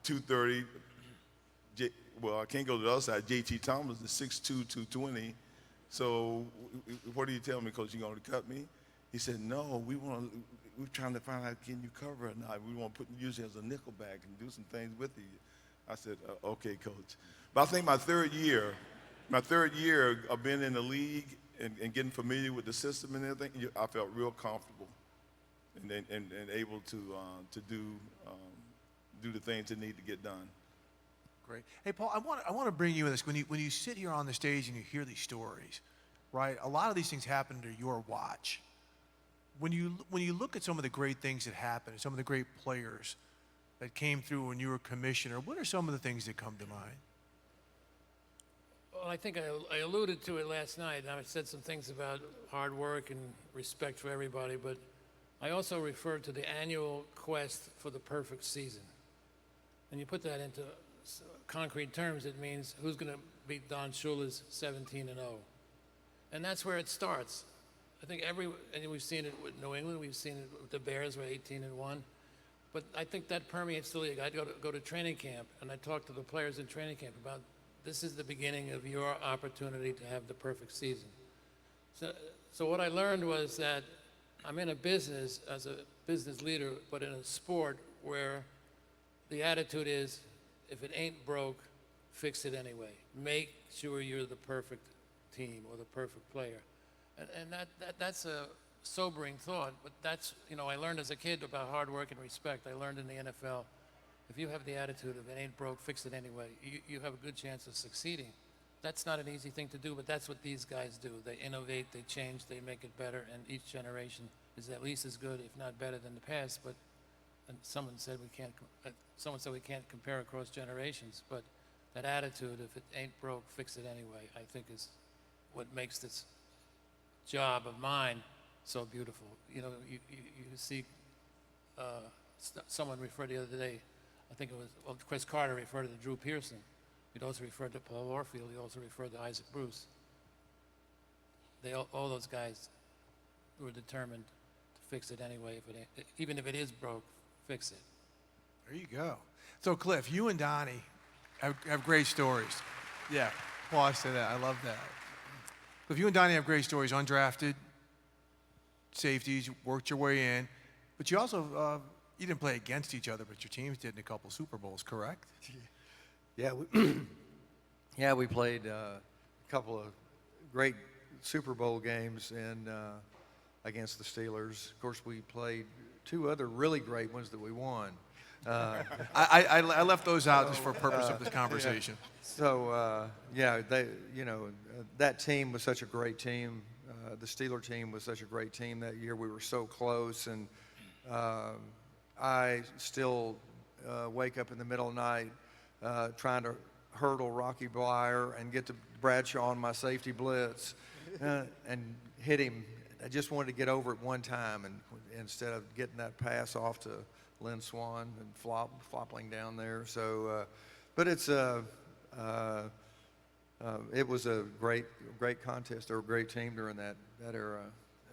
230. Well, I can't go to the other side. J.T. Thomas is 6'2", 220. So what do you tell me, Coach? You going to cut me? He said, no, we're trying to find out can you cover or not. We want to use you as a nickelback and do some things with you. I said, okay, Coach. But I think my third year of being in the league and getting familiar with the system and everything, I felt real comfortable and able to do the things that need to get done. Great. Hey, Paul, I want to bring you in this. When you sit here on the stage and you hear these stories, right? A lot of these things happen under your watch. When you look at some of the great things that happened, some of the great players that came through when you were commissioner, what are some of the things that come to mind? Well, I think I alluded to it last night, and I said some things about hard work and respect for everybody, but I also referred to the annual quest for the perfect season. And you put that into concrete terms, it means who's going to beat Don Shula's 17-0. And that's where it starts. I think and we've seen it with New England, we've seen it with the Bears, we're 18-1. But I think that permeates the league. I go to training camp, and I talk to the players in training camp about this is the beginning of your opportunity to have the perfect season. So what I learned was that I'm in a business as a business leader, but in a sport where the attitude is, if it ain't broke, fix it anyway. Make sure you're the perfect team or the perfect player. And that's a sobering thought, but that's, I learned as a kid about hard work and respect. I learned in the NFL, if you have the attitude of it ain't broke, fix it anyway, you have a good chance of succeeding. That's not an easy thing to do, but that's what these guys do. They innovate, they change, they make it better, and each generation is at least as good, if not better than the past. But and someone said we can't compare across generations, but that attitude, if it ain't broke, fix it anyway, I think is what makes this job of mine so beautiful. You see someone referred the other day, I think it was, Chris Carter referred to Drew Pearson. He'd also referred to Paul Orfield. He also referred to Isaac Bruce. All those guys were determined to fix it anyway. Even if it is broke, fix it. There you go. So, Cliff, you and Donnie have great stories. Yeah, well, I say that. I love that. Cliff, you and Donnie have great stories. Undrafted safeties, you worked your way in, but you also you didn't play against each other, but your teams did in a couple Super Bowls, correct? Yeah, we played a couple of great Super Bowl games against the Steelers. Of course, we played two other really great ones that we won. I left those out just for purpose of this conversation. Yeah. So that team was such a great team. The Steeler team was such a great team that year. We were so close, and I still wake up in the middle of the night trying to hurdle Rocky Blyer and get to Bradshaw on my safety blitz and hit him. I just wanted to get over it one time, and instead of getting that pass off to Lynn Swan and flopping down there. So, but it was a great contest or a great team during that era,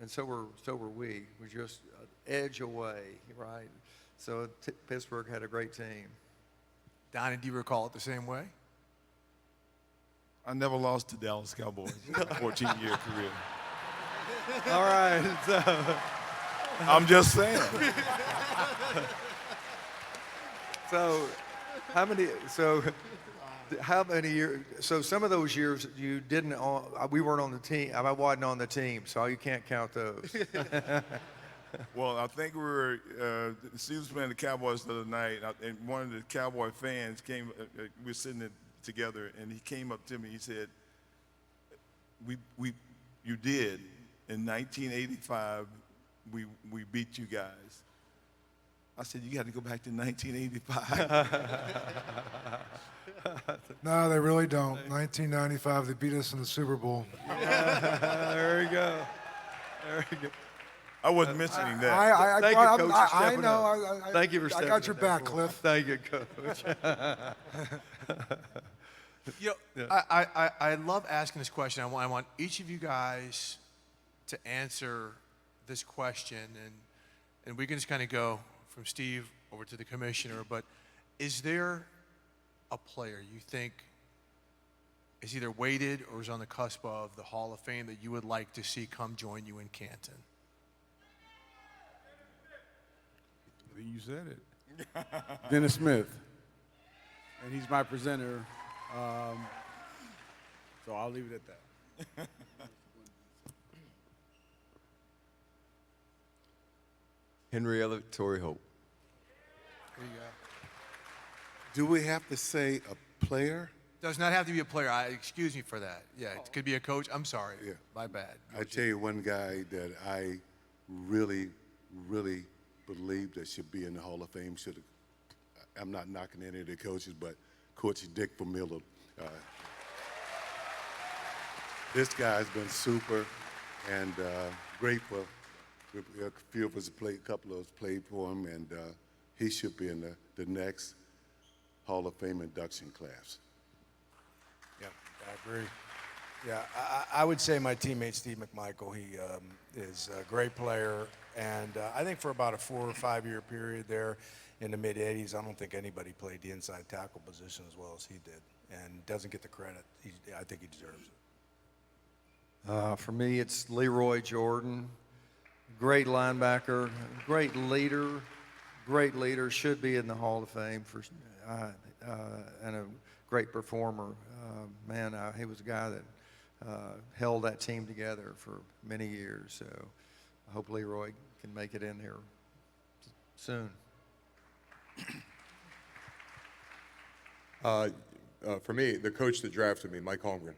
and so were we. We're just an edge away, right? So Pittsburgh had a great team. Donnie, do you recall it the same way? I never lost to Dallas Cowboys in my 14-year career. All right. So. I'm just saying. So how many years? So some of those years you didn't. We weren't on the team. I wasn't on the team, so you can't count those. Well, I think we were Steelers playing the Cowboys the other night, and one of the Cowboy fans came. We were sitting together, and he came up to me. He said, "You did in 1985. We beat you guys." I said, "You got to go back to 1985." No, they really don't. 1995, they beat us in the Super Bowl. There you go. There you go. I wasn't mentioning that. Thank you, Coach, for I stepping know. up. Thank you for stepping I got your up. back, Cliff. Thank you, Coach. I love asking this question. I want each of you guys to answer this question, and we can just kind of go from Steve over to the commissioner. But is there a player you think is either weighted or is on the cusp of the Hall of Fame that you would like to see come join you in Canton? You said it. Dennis Smith. And he's my presenter. So I'll leave it at that. Henry Elliott, Torrey Hope. There you go. Do we have to say a player? Does not have to be a player. Excuse me for that. Yeah, it could be a coach. I'm sorry. Yeah. My bad. I tell you one guy that I really, really believe that should be in the Hall of Fame. I'm not knocking any of the coaches, but Coach Dick Vermiller. This guy's been super and grateful. A few of us played, a couple of us played for him, and he should be in the next. Hall of Fame induction class. Yeah, I agree. Yeah, I would say my teammate Steve McMichael, he is a great player, and I think for about a 4 or 5 year period there in the mid 80s, I don't think anybody played the inside tackle position as well as he did, and doesn't get the credit. I think he deserves it. For me, it's Leroy Jordan. Great linebacker, great leader, should be in the Hall of Fame and a great performer. He was a guy that held that team together for many years. So I hope Leroy can make it in here soon. For me, the coach that drafted me, Mike Holmgren.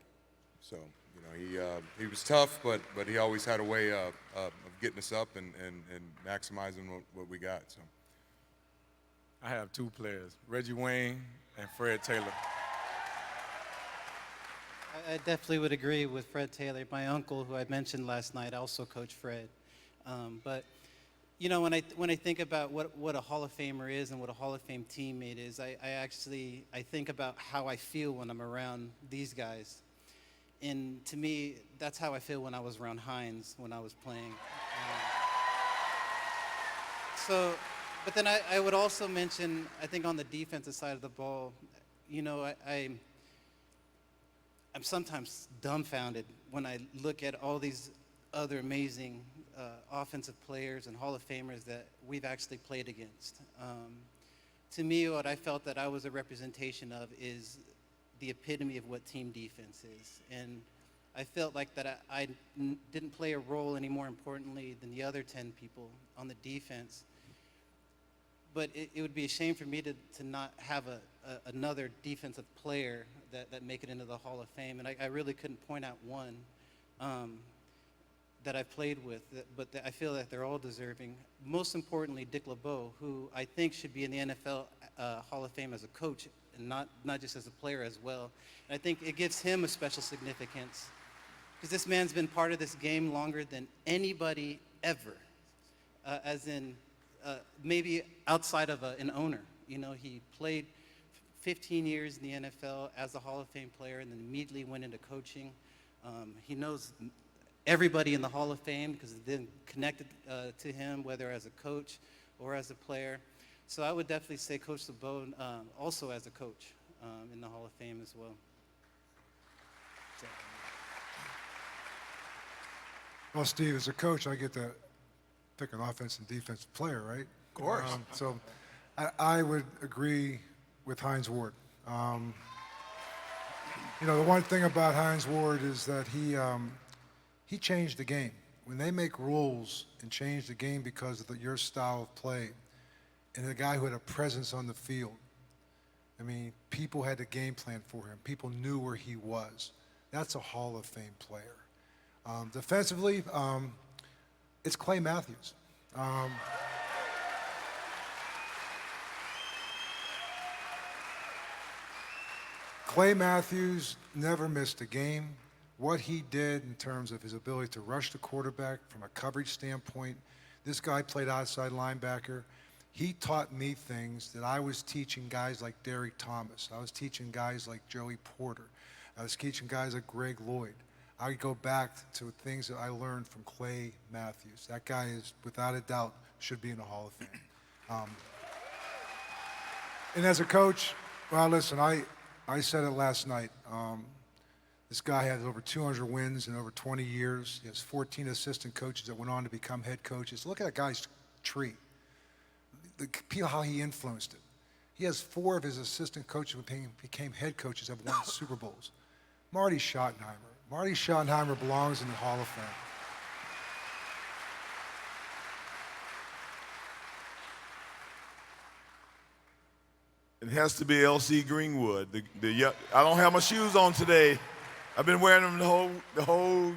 So, you know, he was tough, but he always had a way of getting us up and maximizing what we got. So, I have two players, Reggie Wayne and Fred Taylor. I definitely would agree with Fred Taylor. My uncle, who I mentioned last night, also coached Fred. But you know, when I think about what a Hall of Famer is and what a Hall of Fame teammate is, I think about how I feel when I'm around these guys. And to me, that's how I feel when I was around Hines when I was playing. But then I would also mention, I think on the defensive side of the ball, you know, I'm sometimes dumbfounded when I look at all these other amazing offensive players and Hall of Famers that we've actually played against. To me, what I felt that I was a representation of is the epitome of what team defense is. And I felt like that I didn't play a role any more importantly than the other 10 people on the defense. But it would be a shame for me to not have another defensive player that make it into the Hall of Fame. And I really couldn't point out one that I've played with, but I feel that they're all deserving. Most importantly, Dick LeBeau, who I think should be in the NFL Hall of Fame as a coach and not just as a player as well. And I think it gives him a special significance because this man's been part of this game longer than anybody ever, as in maybe outside of an owner. You know, he played 15 years in the NFL as a Hall of Fame player and then immediately went into coaching. He knows everybody in the Hall of Fame because it's been connected to him, whether as a coach or as a player. So I would definitely say Coach LeBeau also as a coach in the Hall of Fame as well. So. Well, Steve, as a coach, I get to pick an offensive and defensive player, right? Of course. So I would agree with Hines Ward. You know, the one thing about Hines Ward is that he changed the game. When they make rules and change the game because of your style of play, and the guy who had a presence on the field, I mean, people had a game plan for him. People knew where he was. That's a Hall of Fame player. Defensively, it's Clay Matthews. Clay Matthews never missed a game. What he did in terms of his ability to rush the quarterback from a coverage standpoint, this guy played outside linebacker. He taught me things that I was teaching guys like Derek Thomas. I was teaching guys like Joey Porter. I was teaching guys like Greg Lloyd. I would go back to things that I learned from Clay Matthews. That guy is, without a doubt, should be in the Hall of Fame. And as a coach, well, listen, I said it last night. This guy has over 200 wins in over 20 years. He has 14 assistant coaches that went on to become head coaches. Look at that guy's tree. How he influenced it. He has 4 of his assistant coaches who became head coaches have won Super Bowls. Marty Schottenheimer. Marty Schottenheimer belongs in the Hall of Fame. It has to be L.C. Greenwood. I don't have my shoes on today. I've been wearing them the whole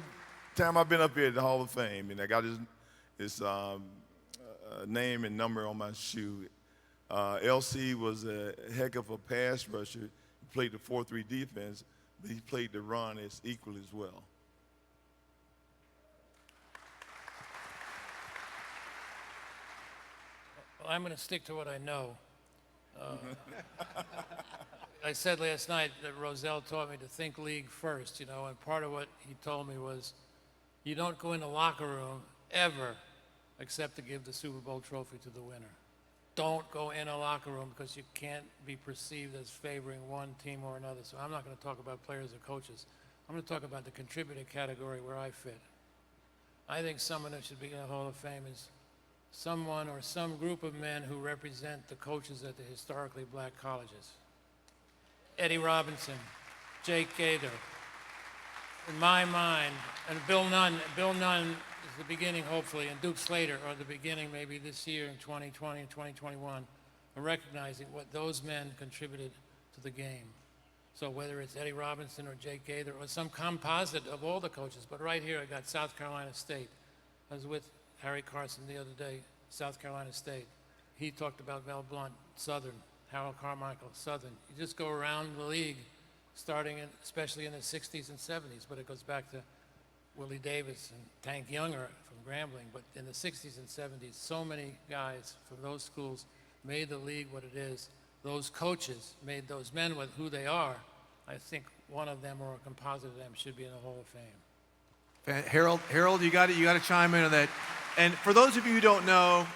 time I've been up here at the Hall of Fame, and I got his name and number on my shoe. L.C. was a heck of a pass rusher. He played the 4-3 defense, but he played the run as equally as well. Well, I'm going to stick to what I know. I said last night that Roselle taught me to think league first, and part of what he told me was, you don't go in the locker room ever except to give the Super Bowl trophy to the winner. Don't go in a locker room because you can't be perceived as favoring one team or another. So I'm not going to talk about players or coaches. I'm going to talk about the contributor category where I fit. I think someone that should be in the Hall of Fame is someone or some group of men who represent the coaches at the historically black colleges. Eddie Robinson, Jake Gaither, in my mind, and Bill Nunn is the beginning, hopefully, and Duke Slater are the beginning maybe this year in 2020 and 2021, of recognizing what those men contributed to the game. So whether it's Eddie Robinson or Jake Gaither or some composite of all the coaches, but right here I got South Carolina State. I was with Harry Carson the other day, South Carolina State. He talked about Mel Blount, Southern, Harold Carmichael, Southern. You just go around the league, especially in the 60s and 70s, but it goes back to Willie Davis and Tank Younger from Grambling. But in the 60s and 70s, so many guys from those schools made the league what it is. Those coaches made those men with who they are. I think one of them or a composite of them should be in the Hall of Fame. Harold, you got to chime in on that. And for those of you who don't know,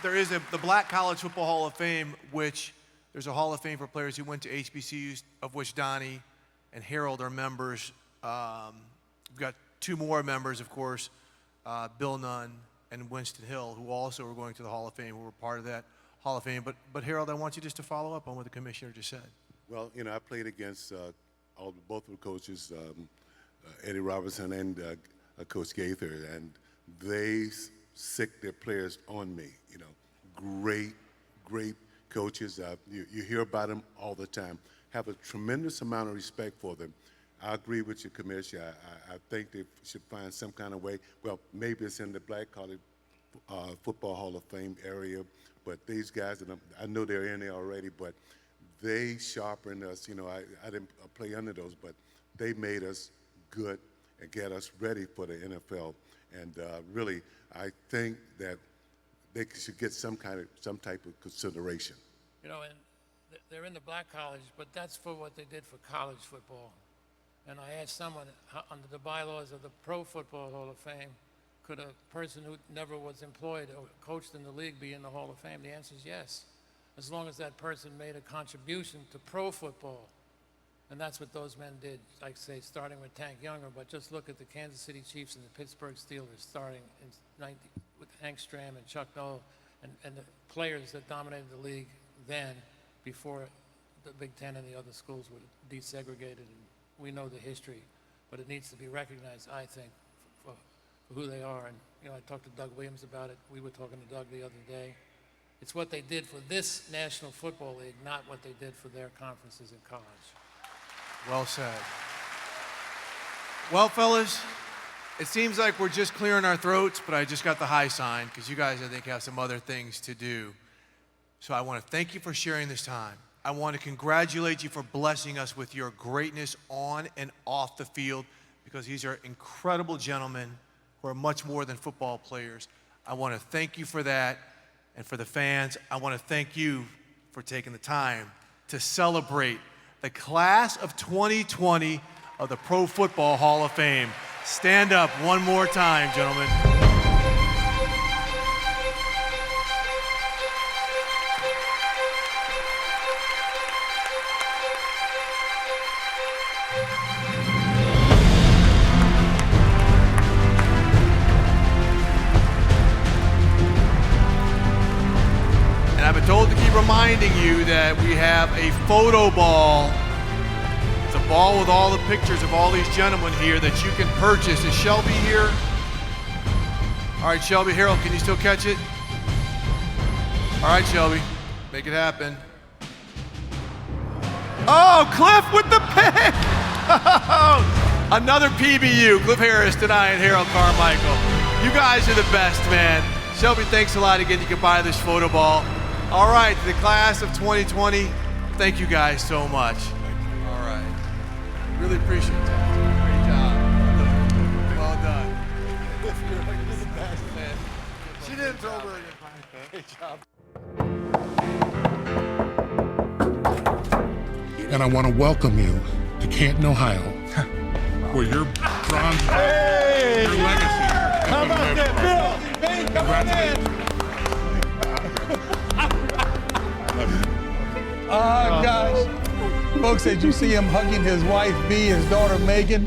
there is the Black College Football Hall of Fame, which there's a Hall of Fame for players who went to HBCUs, of which Donnie and Harold are members. We've got two more members, of course, Bill Nunn and Winston Hill, who also are going to the Hall of Fame, who were part of that Hall of Fame. But Harold, I want you just to follow up on what the commissioner just said. Well, I played against both of the coaches, Eddie Robinson and Coach Gaither, and they sicked their players on me. Great coaches. You hear about them all the time. Have a tremendous amount of respect for them. I agree with you, Commissioner. I think they should find some kind of way. Well, maybe it's in the Black College Football Hall of Fame area, but these guys, and I know they're in there already, but they sharpened us. I didn't play under those, but they made us good and get us ready for the NFL. And really, I think that they should get some type of consideration. And they're in the black college, but that's for what they did for college football. And I asked someone, under the bylaws of the Pro Football Hall of Fame, could a person who never was employed or coached in the league be in the Hall of Fame? The answer is yes, as long as that person made a contribution to pro football. And that's what those men did, like say, starting with Tank Younger, but just look at the Kansas City Chiefs and the Pittsburgh Steelers, starting with Hank Stram and Chuck Noll, and the players that dominated the league then, before the Big Ten and the other schools were desegregated. And we know the history, but it needs to be recognized, I think, for who they are. And I talked to Doug Williams about it. We were talking to Doug the other day. It's what they did for this National Football League, not what they did for their conferences in college. Well said. Well, fellas, it seems like we're just clearing our throats, but I just got the high sign because you guys, I think, have some other things to do. So I want to thank you for sharing this time. I want to congratulate you for blessing us with your greatness on and off the field, because these are incredible gentlemen who are much more than football players. I want to thank you for that. And for the fans, I want to thank you for taking the time to celebrate the class of 2020 of the Pro Football Hall of Fame. Stand up one more time, gentlemen. And I've been told to keep reminding you that we have a photo ball. It's a ball with all the pictures of all these gentlemen here that you can purchase. Is Shelby here? All right, Shelby. Harold, can you still catch it? All right, Shelby. Make it happen. Oh, Cliff with the pick! Another PBU. Cliff Harris tonight, Harold Carmichael. You guys are the best, man. Shelby, thanks a lot again. You can buy this photo ball. All right, the class of 2020, thank you guys so much. All right. Really appreciate it. Great job. Well done. You're the best, man. She didn't throw very good. Great job. and I want to welcome you to Canton, Ohio, where your bronze, your legacy. How about that, Bill? Hey, come on in. Oh, gosh. Folks, did you see him hugging his wife, B, his daughter, Megan?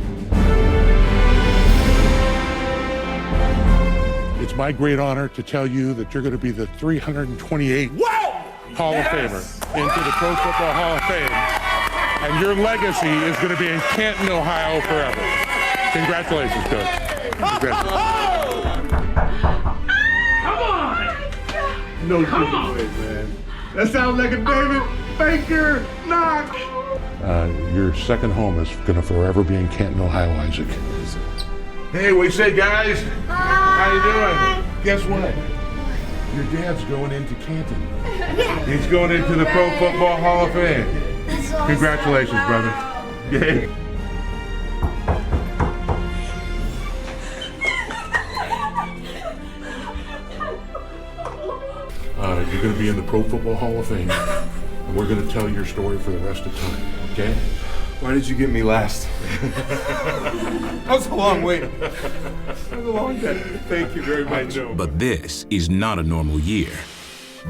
It's my great honor to tell you that you're going to be the 328th Hall of Famer into the Pro Football Hall of Fame. And your legacy is going to be in Canton, Ohio forever. Congratulations, Coach. No freaking way, man. That sounds like a David Baker knock. Your second home is going to forever be in Canton, Ohio, Isaac. Hey, what you say, guys? How you doing? Guess what? Your dad's going into Canton. He's going into the Pro Football Hall of Fame. Congratulations, brother. Yay. You're going to be in the Pro Football Hall of Fame, and we're going to tell your story for the rest of time, okay? Why did you get me last? That was a long wait. That was a long day. Thank you very much. But this is not a normal year.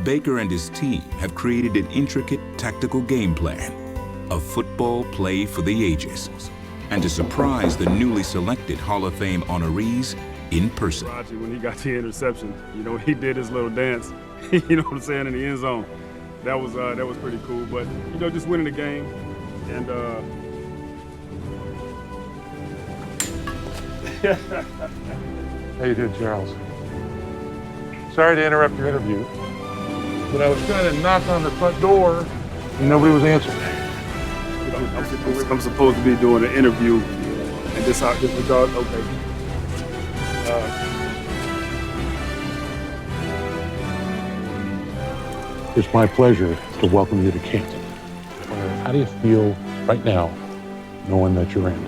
Baker and his team have created an intricate tactical game plan, a football play for the ages, and to surprise the newly selected Hall of Fame honorees in person. Raji, when he got the interception, you know, he did his little dance, you know what I'm saying, in the end zone. That was pretty cool. But, you know, just winning the game and How you doing, Charles? Sorry to interrupt your interview, but I was trying to knock on the front door and nobody was answering. I'm supposed to be doing an interview, and this was all okay. It's my pleasure to welcome you to Canton. How do you feel right now, knowing that you're in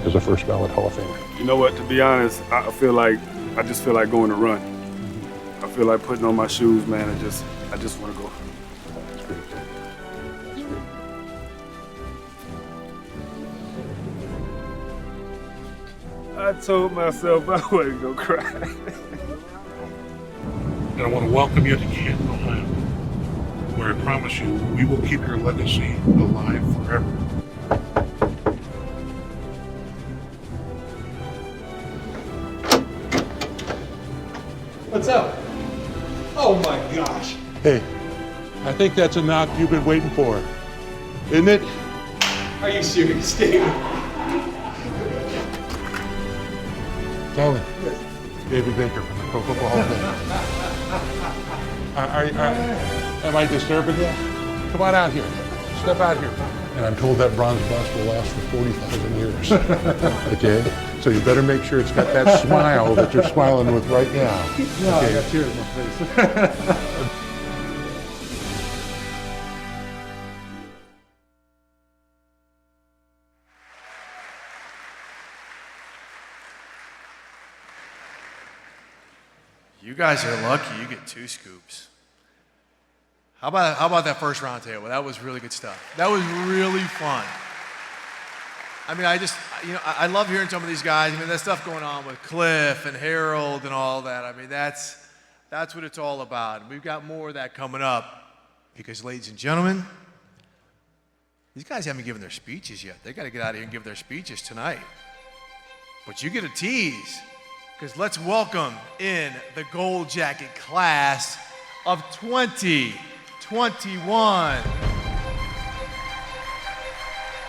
as a first ballot Hall of Famer? You know what? To be honest, I just feel like going to run. I feel like putting on my shoes, man. I just want to go. That's great. I told myself I wasn't gonna cry. And I want to welcome you to Canton, Ohio, where I promise you we will keep your legacy alive forever. What's up? Oh my gosh. Hey, I think that's a knock you've been waiting for, isn't it? Are you serious, David? Tell David Baker from the Pro Football Hall of Fame. Am I disturbing you? Come on out here. Step out here. And I'm told that bronze bust will last for 40,000 years. Okay? So you better make sure it's got that smile that you're smiling with right now. No, okay? I got tears in my face. You guys are lucky you get 2 scoops. How about that first round table? That was really good stuff. That was really fun. I mean, I love hearing some of these guys. I mean, that stuff going on with Cliff and Harold and all that. I mean, that's what it's all about. And we've got more of that coming up because, ladies and gentlemen, these guys haven't given their speeches yet. They got to get out of here and give their speeches tonight. But you get a tease because let's welcome in the Gold Jacket class of 2021.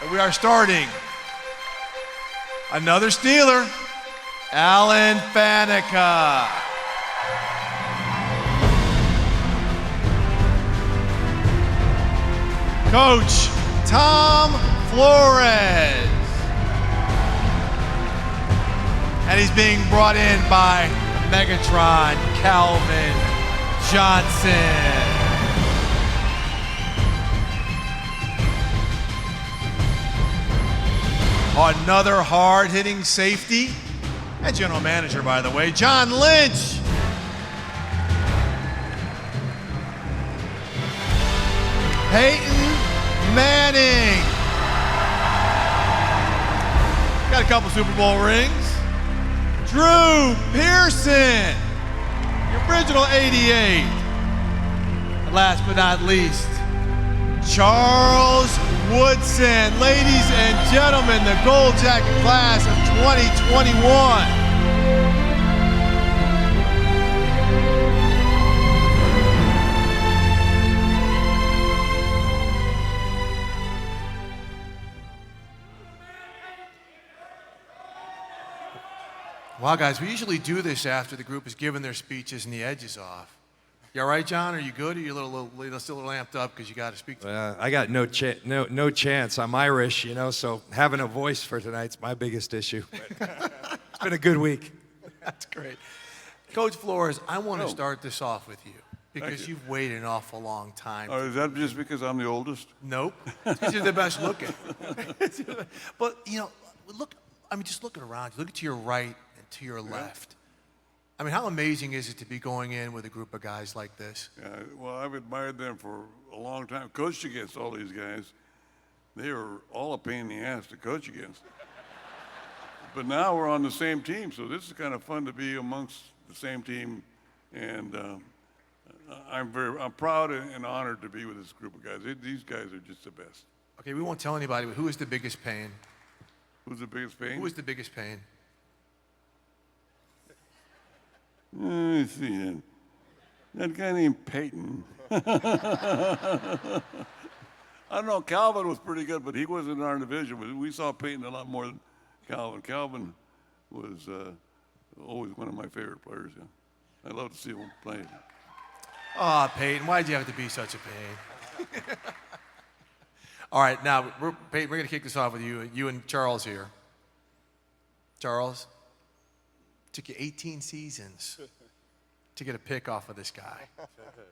And we are starting another Steeler, Alan Faneca. Coach Tom Flores. And he's being brought in by Megatron Calvin Johnson. Another hard-hitting safety and general manager, by the way, John Lynch. Peyton Manning. got a couple Super Bowl rings. Drew Pearson, the original 88. And last but not least, Charles Woodson. Ladies and gentlemen, the Gold Jacket class of 2021. Wow, guys, we usually do this after the group has given their speeches and the edge is off. You all right, John? Are you good? Or are you still a little amped up because you got to speak to I got no chance. I'm Irish, you know, so having a voice for tonight's my biggest issue. It's been a good week. That's great. Coach Flores, I want to start this off with you because you. you've waited an awful long time. Is that just because I'm the oldest? Nope. It's because you're the best looking. But, you know, just looking around, look to your right and to your left. I mean, how amazing is it to be going in with a group of guys like this? Yeah, well, I've admired them for a long time. Coached against all these guys. They were all a pain in the ass to coach against. But now we're on the same team, so this is kind of fun to be amongst the same team. And I'm proud and honored to be with this group of guys. These guys are just the best. Okay, we won't tell anybody, but who is the biggest pain? Who's the biggest pain? Who is the biggest pain? Let me see. That guy named Peyton. I don't know, Calvin was pretty good, but he wasn't in our division. We saw Peyton a lot more than Calvin. Calvin was always one of my favorite players. Yeah. I love to see him play. Oh, Peyton, why'd you have to be such a pain? All right, now, Peyton, we're going to kick this off with you and Charles here. Charles, took you 18 seasons to get a pick off of this guy.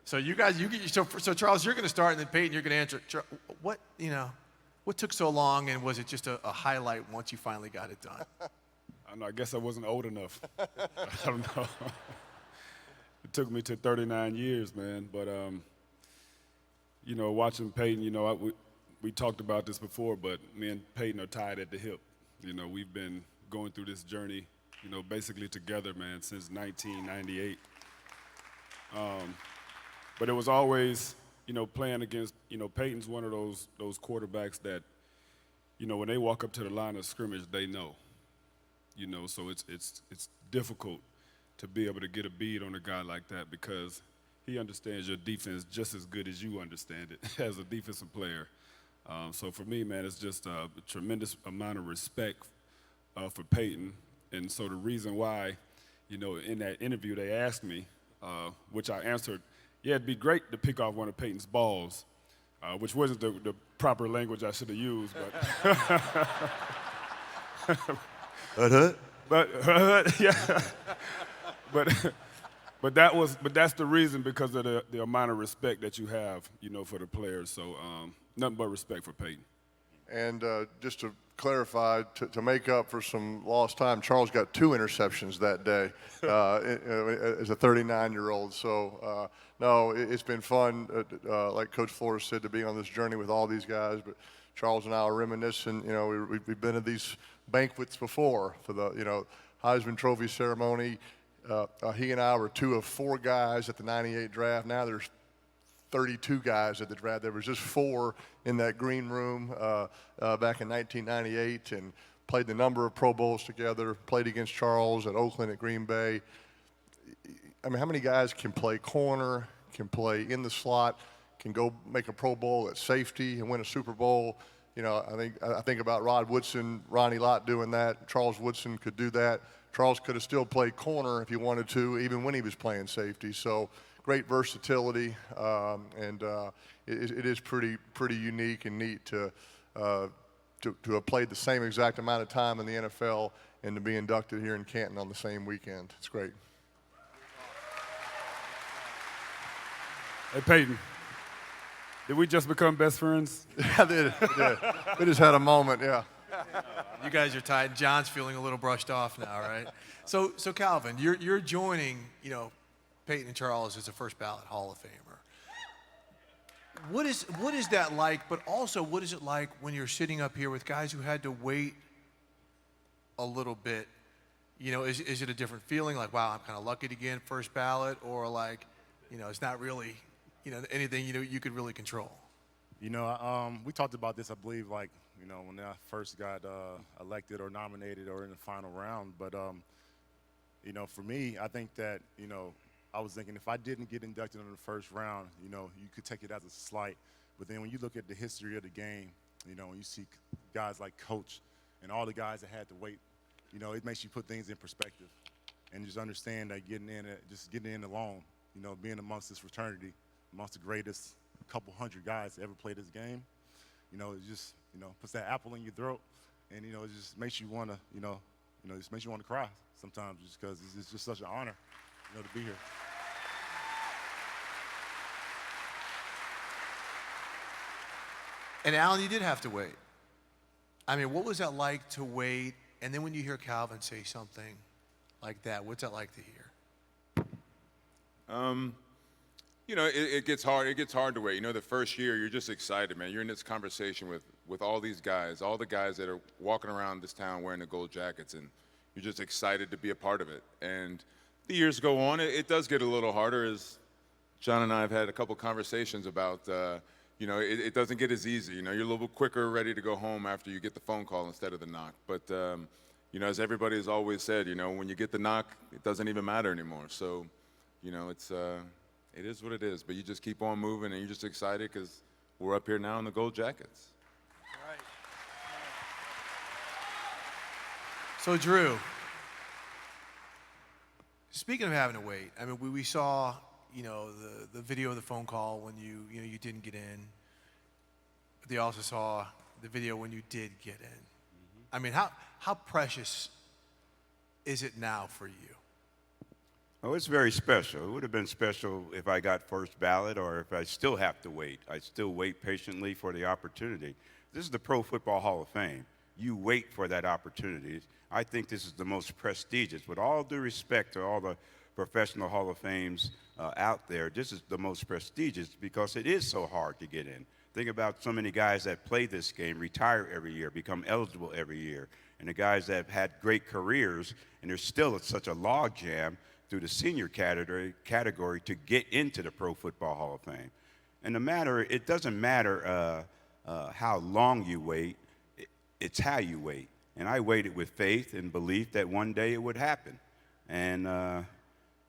So you guys, so Charles, you're going to start, and then Peyton, you're going to answer. What took so long, and was it just a highlight once you finally got it done? I don't know, I guess I wasn't old enough. I don't know. It took me to 39 years, man. But, you know, watching Peyton, you know, we talked about this before, but me and Peyton are tied at the hip. You know, we've been going through this journey, you know, basically together, man, since 1998. But it was always, you know, playing against, you know, Peyton's one of those quarterbacks that, you know, when they walk up to the line of scrimmage, they know. You know, so it's difficult to be able to get a bead on a guy like that because he understands your defense just as good as you understand it as a defensive player. So for me, man, it's just a tremendous amount of respect for Peyton. And so the reason why, you know, in that interview they asked me, which I answered, yeah, it'd be great to pick off one of Peyton's balls, which wasn't the proper language I should have used, but yeah. But that's the reason, because of the amount of respect that you have, you know, for the players. So nothing but respect for Peyton. And just to clarify, to make up for some lost time, Charles got 2 interceptions that day as a 39-year-old. So, no, it's been fun, like Coach Flores said, to be on this journey with all these guys. But Charles and I are reminiscing. You know, we've been at these banquets before for the, you know, Heisman Trophy ceremony. He and I were 2 of 4 guys at the '98 draft. Now there's 32 guys at the draft. There was just 4 in that green room back in 1998, and played the number of Pro Bowls together, played against Charles at Oakland, at Green Bay. I mean, how many guys can play corner, can play in the slot, can go make a Pro Bowl at safety and win a Super Bowl? You know, I think about Rod Woodson, Ronnie Lott doing that. Charles Woodson could do that. Charles could have still played corner if he wanted to, even when he was playing safety. So great versatility, and it is pretty unique and neat to have played the same exact amount of time in the NFL and to be inducted here in Canton on the same weekend. It's great. Hey, Peyton, did we just become best friends? Yeah, we just had a moment, yeah. You guys are tied. John's feeling a little brushed off now, right? So Calvin, you're joining, you know, Peyton and Charles as a first ballot Hall of Famer. What is that like? But also, what is it like when you're sitting up here with guys who had to wait a little bit, you know, is it a different feeling? Like, wow, I'm kind of lucky to get in first ballot, or like, you know, it's not really, you know, anything, you know, you could really control? You know, we talked about this, I believe, like, you know, when I first got elected or nominated or in the final round. But, you know, for me, I think that, you know, I was thinking if I didn't get inducted in the first round, you know, you could take it as a slight. But then when you look at the history of the game, you know, when you see guys like Coach and all the guys that had to wait, you know, it makes you put things in perspective and just understand that getting in alone, you know, being amongst this fraternity, amongst the greatest couple hundred guys to ever play this game, you know, it just, you know, puts that apple in your throat, and, you know, it just makes you want to, you know, it just makes you want to cry sometimes, just because it's just such an honor, you know, to be here. And Alan, you did have to wait. I mean, what was that like to wait? And then when you hear Calvin say something like that, what's that like to hear? You know, it gets hard. It gets hard to wait. You know, the first year, you're just excited, man. You're in this conversation with all these guys, all the guys that are walking around this town wearing the gold jackets, and you're just excited to be a part of it. And the years go on. It does get a little harder, as John and I have had a couple conversations about. You know, it doesn't get as easy. You know, you're a little quicker ready to go home after you get the phone call instead of the knock. But, you know, as everybody has always said, you know, when you get the knock, it doesn't even matter anymore. So, you know, it is what it is. But you just keep on moving, and you're just excited because we're up here now in the gold jackets. Right. So, Drew, speaking of having to wait, I mean, we saw, you know, the video of the phone call when you didn't get in. But they also saw the video when you did get in. I mean, how precious is it now for you? Oh, it's very special. It would have been special if I got first ballot, or if I still have to wait. I still wait patiently for the opportunity. This is the Pro Football Hall of Fame. You wait for that opportunity. I think this is the most prestigious. With all due respect to all the professional Hall of Fames out there, this is the most prestigious because it is so hard to get in. Think about so many guys that play this game, retire every year, become eligible every year, and the guys that have had great careers, and there's still such a log jam through the senior category to get into the Pro Football Hall of Fame. And it doesn't matter how long you wait, it's how you wait. And I waited with faith and belief that one day it would happen. And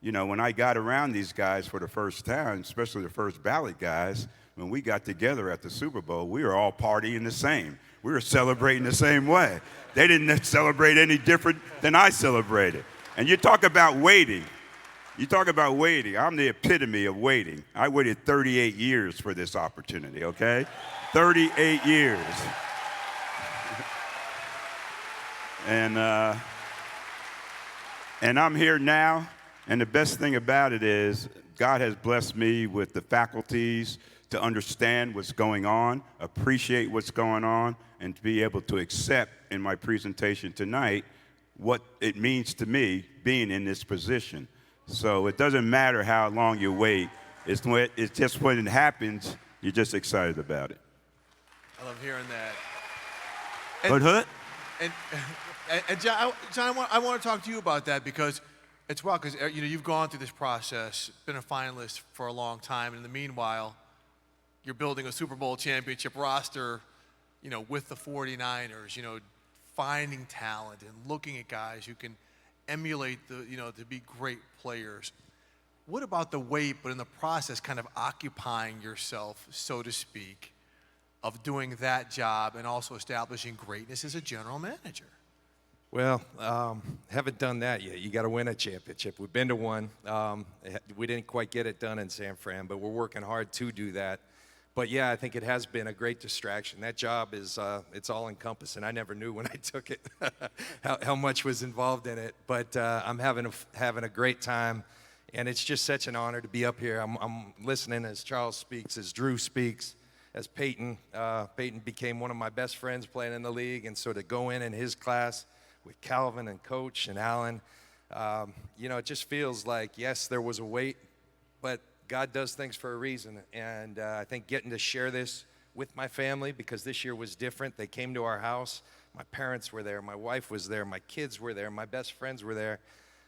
you know, when I got around these guys for the first time, especially the first ballot guys, when we got together at the Super Bowl, we were all partying the same. We were celebrating the same way. They didn't celebrate any different than I celebrated. And you talk about waiting. You talk about waiting. I'm the epitome of waiting. I waited 38 years for this opportunity, okay? 38 years. And I'm here now. And the best thing about it is God has blessed me with the faculties to understand what's going on, appreciate what's going on, and to be able to accept in my presentation tonight what it means to me being in this position. So it doesn't matter how long you wait. It's just when it happens, you're just excited about it. I love hearing that. And John, I want to talk to you about that because it's wild because you know you've gone through this process, been a finalist for a long time, and in the meanwhile, you're building a Super Bowl championship roster, you know, with the 49ers, you know, finding talent and looking at guys who can emulate to be great players. What about the wait, but in the process, kind of occupying yourself, so to speak, of doing that job and also establishing greatness as a general manager? Well, haven't done that yet. You got to win a championship. We've been to one. We didn't quite get it done in San Fran, but we're working hard to do that. But yeah, I think it has been a great distraction. That job is it's all encompassing. I never knew when I took it how much was involved in it. But I'm having a great time, and it's just such an honor to be up here. I'm listening as Charles speaks, as Drew speaks, as Peyton. Peyton became one of my best friends playing in the league, and so to go in his class with Calvin and Coach and Alan, you know, it just feels like, yes, there was a wait, but God does things for a reason, and I think getting to share this with my family because this year was different. They came to our house. My parents were there. My wife was there. My kids were there. My best friends were there.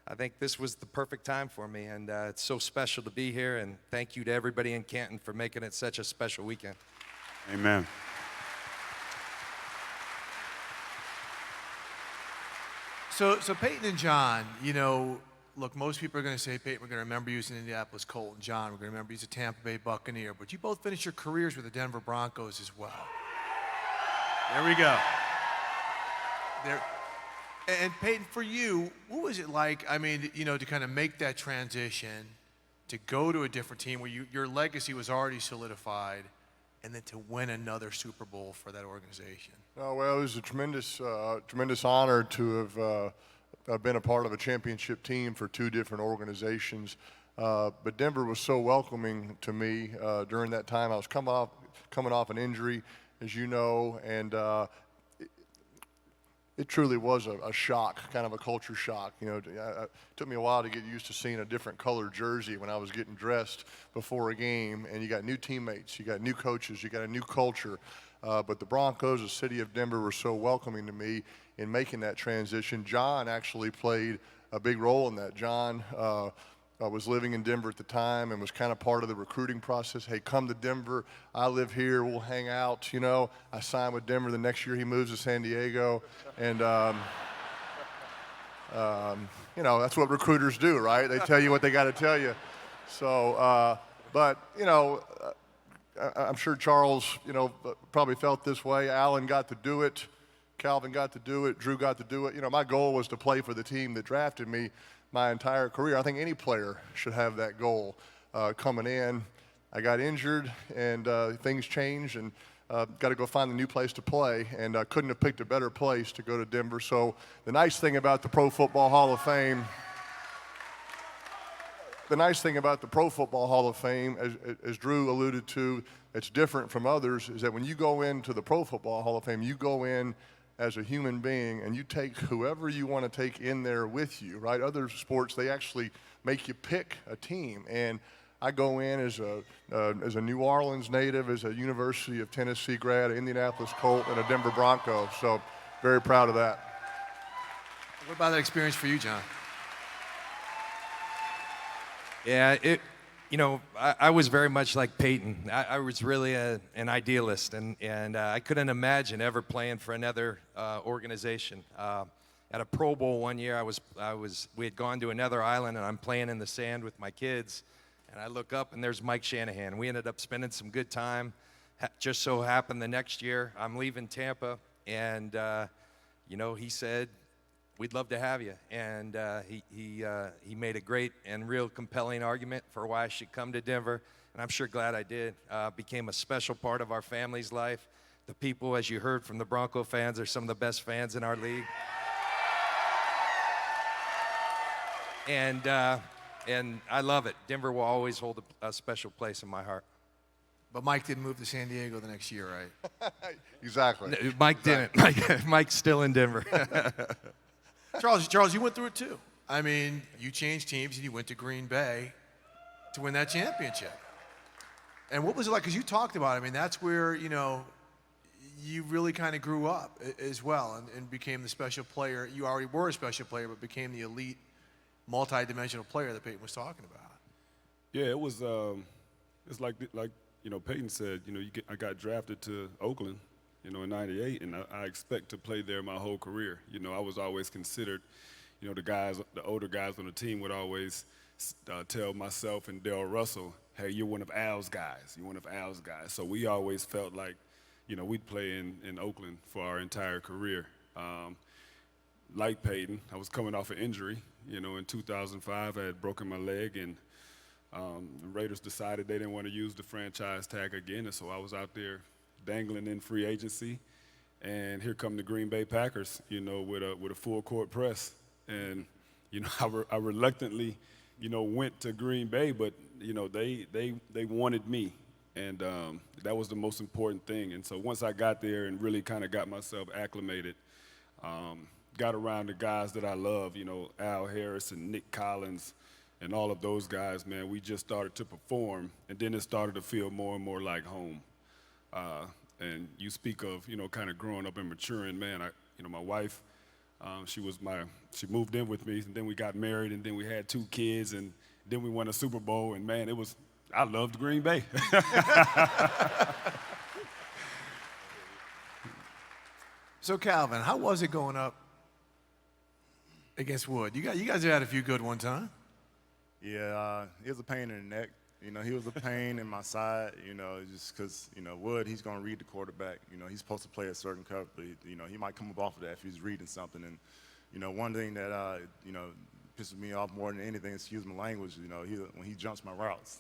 I think this was the perfect time for me, and it's so special to be here, and thank you to everybody in Canton for making it such a special weekend. Amen. So Peyton and John, you know, look, most people are going to say, Peyton, we're going to remember you as an Indianapolis Colt, and John, we're going to remember you as a Tampa Bay Buccaneer, but you both finished your careers with the Denver Broncos as well. There we go. There. And Peyton, for you, what was it like, I mean, you know, to kind of make that transition, to go to a different team where your legacy was already solidified, and then to win another Super Bowl for that organization? Oh, well, it was a tremendous honor to have been a part of a championship team for two different organizations. But Denver was so welcoming to me during that time. I was coming off an injury, as you know, and it truly was a shock, kind of a culture shock. You know, it took me a while to get used to seeing a different colored jersey when I was getting dressed before a game, and you got new teammates, you got new coaches, you got a new culture. But the Broncos, the city of Denver, were so welcoming to me in making that transition. John actually played a big role in that. John was living in Denver at the time and was kind of part of the recruiting process. Hey, come to Denver. I live here. We'll hang out. You know, I signed with Denver. The next year he moves to San Diego. And, you know, that's what recruiters do, right? They tell you what they got to tell you. So, but, you know, I'm sure Charles, you know, probably felt this way. Alan got to do it. Calvin got to do it. Drew got to do it. You know, my goal was to play for the team that drafted me my entire career. I think any player should have that goal coming in. I got injured, and things changed, and got to go find a new place to play, and I couldn't have picked a better place to go to Denver. So the nice thing about the Pro Football Hall of Fame, as Drew alluded to, it's different from others, is that when you go into the Pro Football Hall of Fame, you go in as a human being, and you take whoever you want to take in there with you, right? Other sports, they actually make you pick a team, and I go in as a New Orleans native, as a University of Tennessee grad, an Indianapolis Colt, and a Denver Bronco, so very proud of that. What about that experience for you, John? Yeah, you know, I was very much like Peyton. I was really an idealist, and I couldn't imagine ever playing for another organization. At a Pro Bowl one year, we had gone to another island, and I'm playing in the sand with my kids, and I look up, and there's Mike Shanahan. We ended up spending some good time. Just so happened the next year, I'm leaving Tampa, and you know, he said, "We'd love to have you," and he made a great and real compelling argument for why I should come to Denver, and I'm sure glad I did. Became a special part of our family's life. The people, as you heard from the Bronco fans, are some of the best fans in our league. And I love it. Denver will always hold a special place in my heart. But Mike didn't move to San Diego the next year, right? Exactly. No, Mike didn't. Mike's still in Denver. Charles, you went through it too. I mean, you changed teams and you went to Green Bay to win that championship. And what was it like? Because you talked about it. I mean, that's where, you know, you really kind of grew up as well and became the special player. You already were a special player, but became the elite, multi-dimensional player that Peyton was talking about. Yeah, it was. It's like you know, Peyton said. You know, I got drafted to Oakland, you know, in '98, and I expect to play there my whole career. You know, I was always considered, you know, the older guys on the team would always tell myself and Darryl Russell, hey, you're one of Al's guys. You're one of Al's guys. So we always felt like, you know, we'd play in Oakland for our entire career. Like Peyton, I was coming off an injury. You know, in 2005, I had broken my leg, and the Raiders decided they didn't want to use the franchise tag again, and so I was out there dangling in free agency, and here come the Green Bay Packers, you know, with a full court press, and you know, I reluctantly, you know, went to Green Bay, but you know, they wanted me, and that was the most important thing. And so once I got there and really kind of got myself acclimated, got around the guys that I love, you know, Al Harris and Nick Collins, and all of those guys, man, we just started to perform, and then it started to feel more and more like home. And you speak of, kind of growing up and maturing, man, my wife, she moved in with me, and then we got married, and then we had 2 kids, and then we won a Super Bowl, and man, I loved Green Bay. So Calvin, how was it going up against Wood? You guys have had a few good ones, huh? Yeah, he was a pain in the neck. He was a pain in my side, just because, Wood, he's going to read the quarterback. He's supposed to play a certain cover. He might come up off of that if he's reading something. And, one thing that, pisses me off more than anything, excuse my language, when he jumps my routes.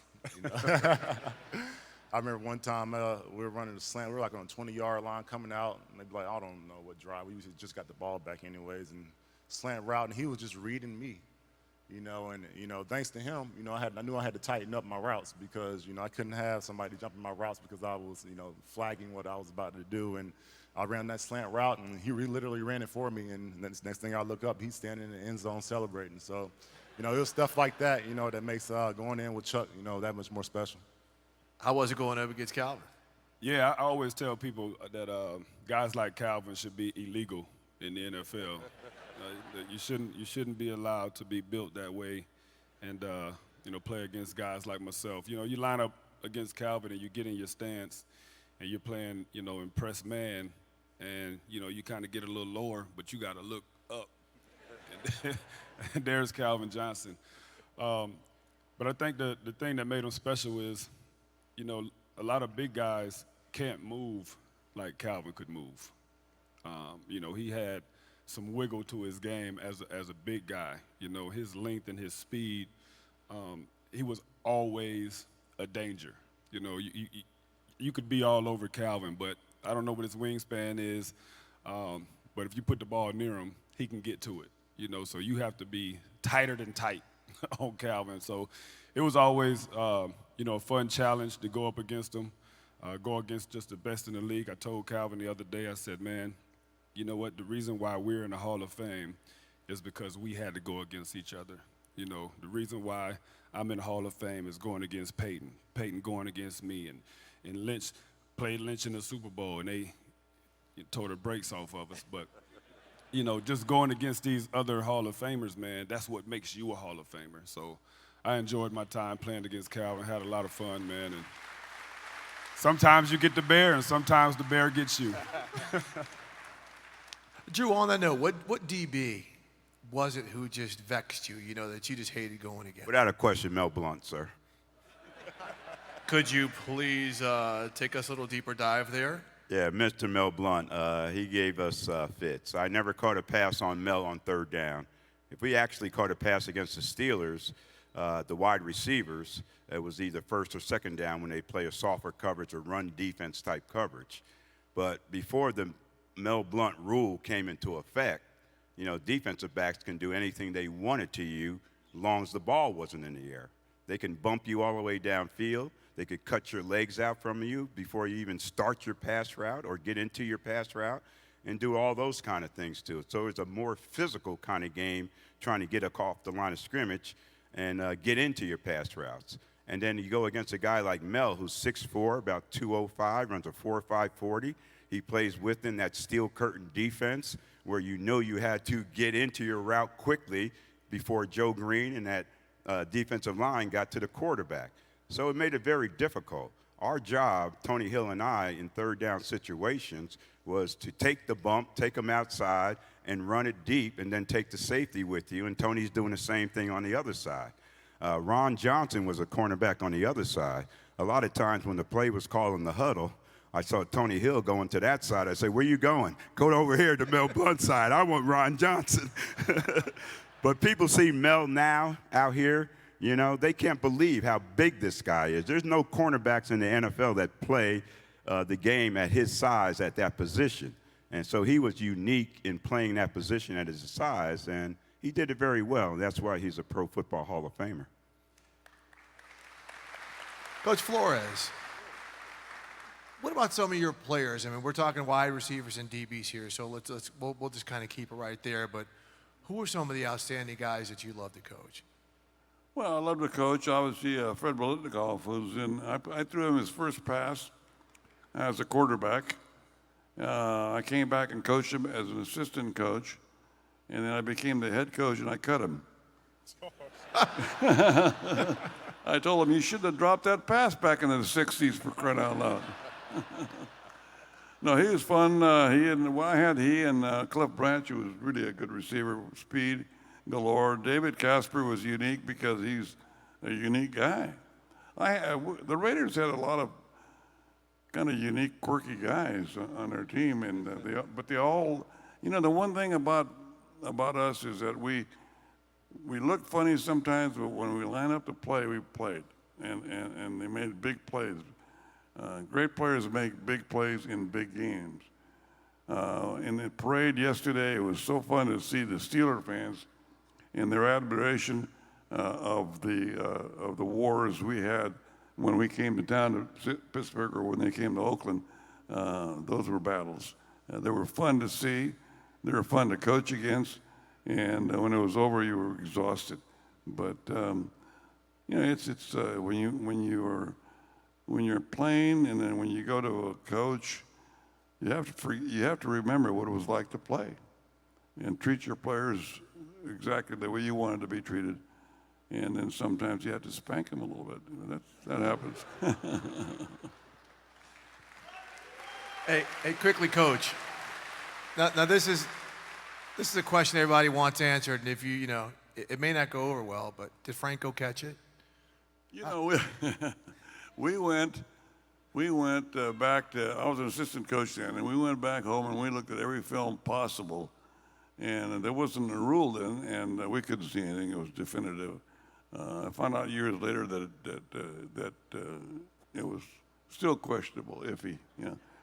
I remember one time we were running a slant. We were like on a 20-yard line coming out, and they'd be like, I don't know what drive. We usually just got the ball back anyways, and slant route, and he was just reading me. And thanks to him, I knew I had to tighten up my routes because, I couldn't have somebody jumping my routes because I was, flagging what I was about to do. And I ran that slant route, and he literally ran it for me. And the next thing I look up, he's standing in the end zone celebrating. So, it was stuff like that, that makes going in with Chuck, that much more special. How was it going up against Calvin? Yeah, I always tell people that guys like Calvin should be illegal in the NFL. You shouldn't be allowed to be built that way, and play against guys like myself. You line up against Calvin and you get in your stance, and you're playing, impress man, and you kind of get a little lower, but you got to look up. And there's Calvin Johnson. But I think the thing that made him special is, a lot of big guys can't move like Calvin could move. He had some wiggle to his game as a big guy. His length and his speed, he was always a danger. You could be all over Calvin, but I don't know what his wingspan is, but if you put the ball near him, he can get to it. So you have to be tighter than tight on Calvin. So it was always, a fun challenge to go up against him, go against just the best in the league. I told Calvin the other day, I said, man, you know what, the reason why we're in the Hall of Fame is because we had to go against each other. The reason why I'm in the Hall of Fame is going against Peyton going against me, and Lynch played Lynch in the Super Bowl, and they tore the brakes off of us. But, just going against these other Hall of Famers, man, that's what makes you a Hall of Famer. So I enjoyed my time playing against Calvin, had a lot of fun, man. And sometimes you get the bear, and sometimes the bear gets you. Drew, on that note, what DB was it who just vexed you, that you just hated going against? Without a question, Mel Blount, sir. Could you please take us a little deeper dive there? Yeah, Mr. Mel Blount, he gave us fits. I never caught a pass on Mel on 3rd down. If we actually caught a pass against the Steelers, the wide receivers, it was either 1st or 2nd down when they play a softer coverage or run defense type coverage. But before the Mel Blount rule came into effect, defensive backs can do anything they wanted to you as long as the ball wasn't in the air. They can bump you all the way downfield. They could cut your legs out from you before you even start your pass route or get into your pass route and do all those kind of things too. So it's a more physical kind of game trying to get off the line of scrimmage and get into your pass routes. And then you go against a guy like Mel, who's 6'4", about 205, runs a 4.5 40. He plays within that steel curtain defense where you had to get into your route quickly before Joe Green and that defensive line got to the quarterback. So it made it very difficult. Our job, Tony Hill and I, in 3rd down situations, was to take the bump, take them outside, and run it deep, and then take the safety with you. And Tony's doing the same thing on the other side. Ron Johnson was a cornerback on the other side. A lot of times when the play was called in the huddle, I saw Tony Hill going to that side. I said, where you going? Go over here to Mel Blount's side. I want Ron Johnson. But people see Mel now out here, they can't believe how big this guy is. There's no cornerbacks in the NFL that play the game at his size at that position. And so he was unique in playing that position at his size, and he did it very well. That's why he's a Pro Football Hall of Famer. Coach Flores, what about some of your players? I mean, we're talking wide receivers and DBs here, so we'll just kind of keep it right there. But who are some of the outstanding guys that you love to coach? Well, I love to coach. Obviously, Fred Bolitnikoff, who's in. I threw him his first pass as a quarterback. I came back and coached him as an assistant coach, and then I became the head coach, and I cut him. I told him, you should have dropped that pass back in the 60s, for crying out loud. No, he was fun. He and Cliff Branch, who was really a good receiver, speed galore. David Casper was unique because he's a unique guy. The Raiders had a lot of kind of unique, quirky guys on their team, and but they all, the one thing about us is that we look funny sometimes, but when we line up to play, we played, and they made big plays. Great players make big plays in big games. In the parade yesterday, it was so fun to see the Steeler fans and their admiration of the wars we had when we came to town to Pittsburgh or when they came to Oakland. Those were battles. They were fun to see. They were fun to coach against. And when it was over, you were exhausted. But it's when you're playing, and then when you go to a coach, you have to remember what it was like to play, and treat your players exactly the way you wanted to be treated. And then sometimes you have to spank them a little bit. That happens. Hey, quickly, Coach. Now this is a question everybody wants answered, and if it may not go over well, but did Franco catch it? We went back to, I was an assistant coach then, and we went back home and we looked at every film possible, and there wasn't a rule then, and we couldn't see anything. It was definitive. I found out years later that it was still questionable, iffy.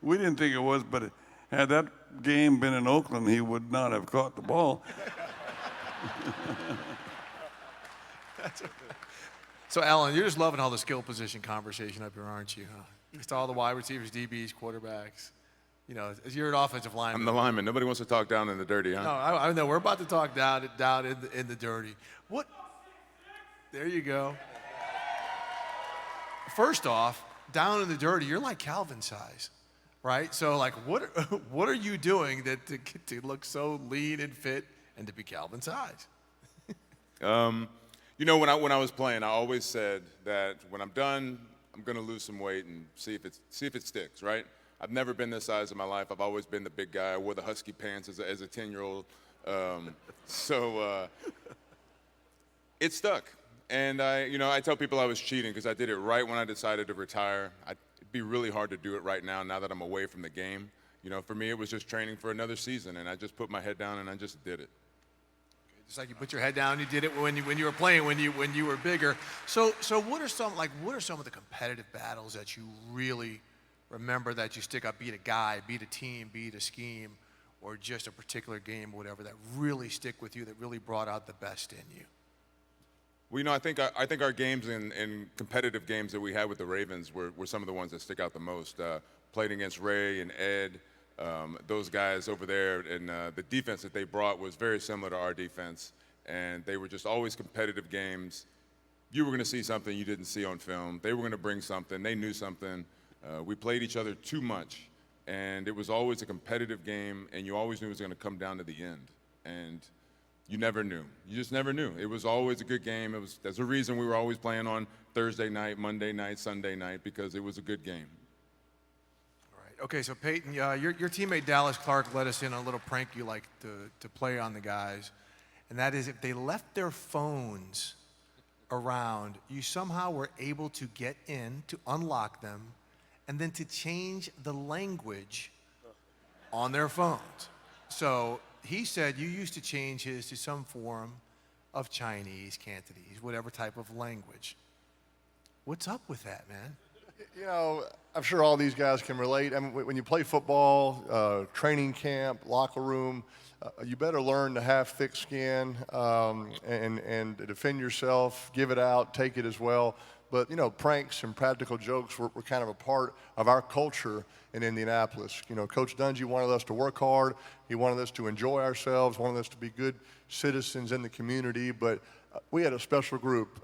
We didn't think it was, but had that game been in Oakland, he would not have caught the ball. So, Alan, you're just loving all the skill position conversation up here, aren't you? Huh? It's all the wide receivers, DBs, quarterbacks. You're an offensive lineman. I'm the lineman. Nobody wants to talk down in the dirty, huh? No, I know. We're about to talk down in the dirty. What? There you go. First off, down in the dirty, you're like Calvin size, right? So, like, what are you doing to look so lean and fit and to be Calvin size? When I was playing, I always said that when I'm done, I'm going to lose some weight and see if it sticks, right? I've never been this size in my life. I've always been the big guy. I wore the husky pants as a 10-year-old. It stuck. And I tell people I was cheating because I did it right when I decided to retire. It'd be really hard to do it right now that I'm away from the game. For me, it was just training for another season, and I just put my head down and I just did it. Just like you put your head down, you did it when you were playing, when you were bigger. So what are some of the competitive battles that you really remember that you stick up, beat a guy, beat a team, beat a scheme, or just a particular game or whatever that really stick with you, that really brought out the best in you? Well, I think our games and competitive games that we had with the Ravens were some of the ones that stick out the most. Played against Ray and Ed, those guys over there, and the defense that they brought was very similar to our defense, and they were just always competitive games. You were going to see something you didn't see on film. They were going to bring something. They knew something. We played each other too much, and it was always a competitive game, and you always knew it was going to come down to the end. And you never knew. You just never knew. It was always a good game. There's a reason we were always playing on Thursday night, Monday night, Sunday night, because it was a good game. All right. Okay, so Peyton, your teammate Dallas Clark let us in on a little prank you like to play on the guys, and that is if they left their phones around, you somehow were able to get in, to unlock them, and then to change the language on their phones. So he said you used to change his to some form of Chinese, Cantonese, whatever type of language. What's up with that, man? I'm sure all these guys can relate. I mean, when you play football, training camp, locker room, you better learn to have thick skin and defend yourself, give it out, take it as well. But, pranks and practical jokes were kind of a part of our culture in Indianapolis. Coach Dungy wanted us to work hard. He wanted us to enjoy ourselves, wanted us to be good citizens in the community. But we had a special group.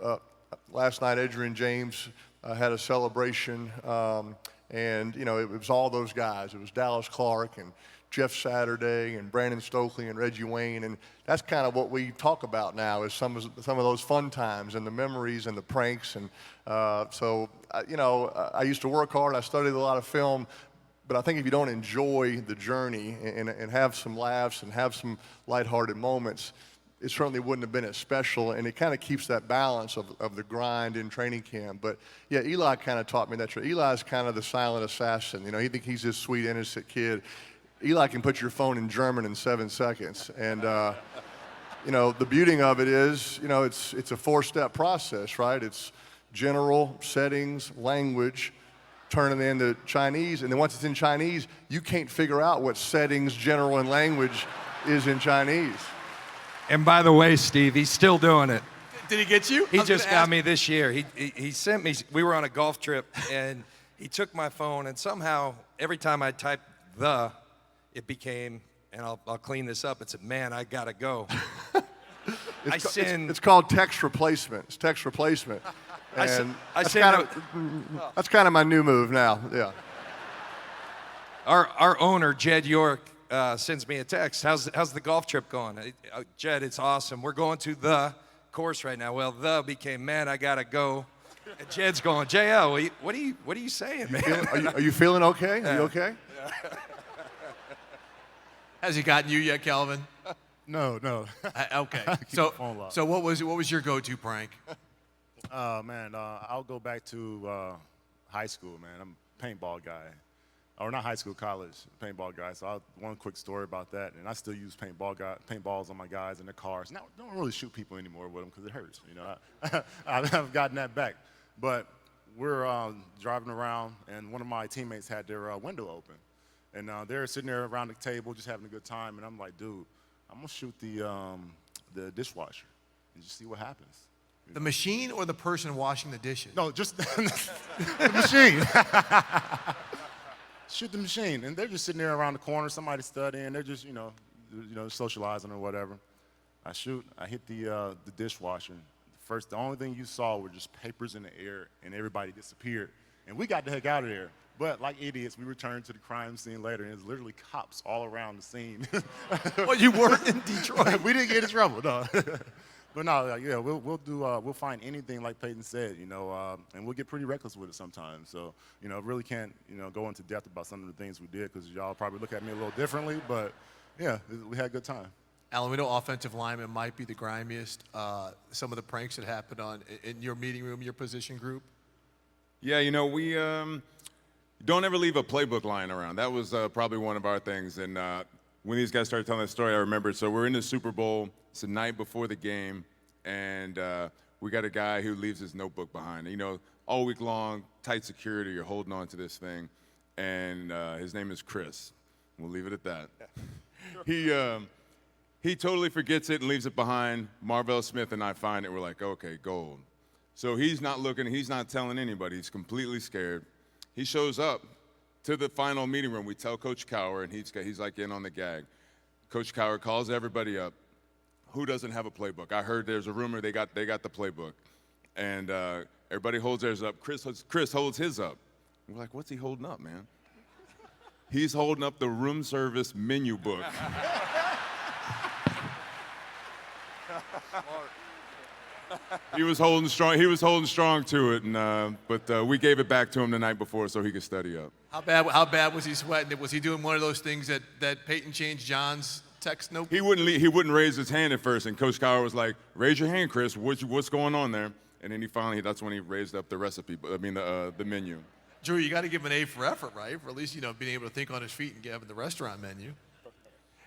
Last night, Adrian James had a celebration, And, you know, it was all those guys. It was Dallas Clark and Jeff Saturday and Brandon Stokely and Reggie Wayne. And that's kind of what we talk about now is some of those fun times and the memories and the pranks. And you know, I used to work hard. I studied a lot of film. But I think if you don't enjoy the journey and have some laughs and have some lighthearted moments, it certainly wouldn't have been as special, and it kind of keeps that balance of the grind in training camp. But yeah, Eli kind of taught me that. Eli's kind of the silent assassin. You know, he thinks he's this sweet, innocent kid. Eli can put your phone in German in 7 seconds. And, you know, the beauty of it is, you know, it's a 4-step process, right? It's general, settings, language, turning it into Chinese. And then once it's in Chinese, you can't figure out what settings, general, and language is in Chinese. And by the way, Steve, he's still doing it. Did he get you? He just got me this year. He sent me, we were on a golf trip, and he took my phone, and somehow every time I typed it became, and I'll clean this up, it said, man, I gotta go. It's called text replacement. It's text replacement. And that's kind of my new move now, yeah. Our owner, Jed York, sends me a text. How's the golf trip going? Jed, it's awesome. We're going to the course right now. Well, the became, man, I gotta go. And Jed's going, JL, what are you saying, man? Are you feeling okay? Are you okay? Has he gotten you yet, Calvin? No. Okay. Keep the phone locked. So what was your go-to prank? Man, I'll go back to high school, man. I'm a paintball guy. Or not high school, college, paintball guy. So one quick story about that. And I still use paintballs on my guys in their cars. Now, don't really shoot people anymore with them because it hurts. You know, I've gotten that back. But we're driving around, and one of my teammates had their window open. And they're sitting there around the table just having a good time. And I'm like, dude, I'm going to shoot the dishwasher and just see what happens. The machine or the person washing the dishes? No, just the machine. Shoot the machine. And they're just sitting there around the corner, somebody's studying, they're just, you know, socializing or whatever. I shoot, I hit the dishwasher. The only thing you saw were just papers in the air, and everybody disappeared. And we got the heck out of there. But like idiots, we returned to the crime scene later, and there's literally cops all around the scene. Well, you weren't in Detroit. We didn't get in trouble, no. But no, yeah, we'll find anything like Peyton said, you know, and we'll get pretty reckless with it sometimes. So, you know, really can't, you know, go into depth about some of the things we did because y'all probably look at me a little differently. But yeah, we had a good time. Alan, we know offensive lineman might be the grimiest. Some of the pranks that happened in your meeting room, your position group. Yeah, you know, we don't ever leave a playbook lying around. That was probably one of our things. And when these guys started telling that story, I remembered. So we're in the Super Bowl. It's the night before the game, and we got a guy who leaves his notebook behind. You know, all week long, tight security, you're holding on to this thing, and his name is Chris. We'll leave it at that. He totally forgets it and leaves it behind. Marvell Smith and I find it. We're like, okay, gold. So he's not looking. He's not telling anybody. He's completely scared. He shows up to the final meeting room. We tell Coach Cower, and he's like in on the gag. Coach Cower calls everybody up. Who doesn't have a playbook? I heard there's a rumor they got the playbook. And everybody holds theirs up. Chris holds his up. We're like, what's he holding up, man? He's holding up the room service menu book. He was holding strong. He was holding strong to it, and but we gave it back to him the night before so he could study up. How bad was he sweating? Was he doing one of those things that Peyton changed John's text note? He wouldn't raise his hand at first, and Coach Cower was like, "Raise your hand, Chris. What's going on there?" And then that's when he raised up the recipe. I mean the menu. Drew, you got to give him an A for effort, right? For at least being able to think on his feet and having the restaurant menu.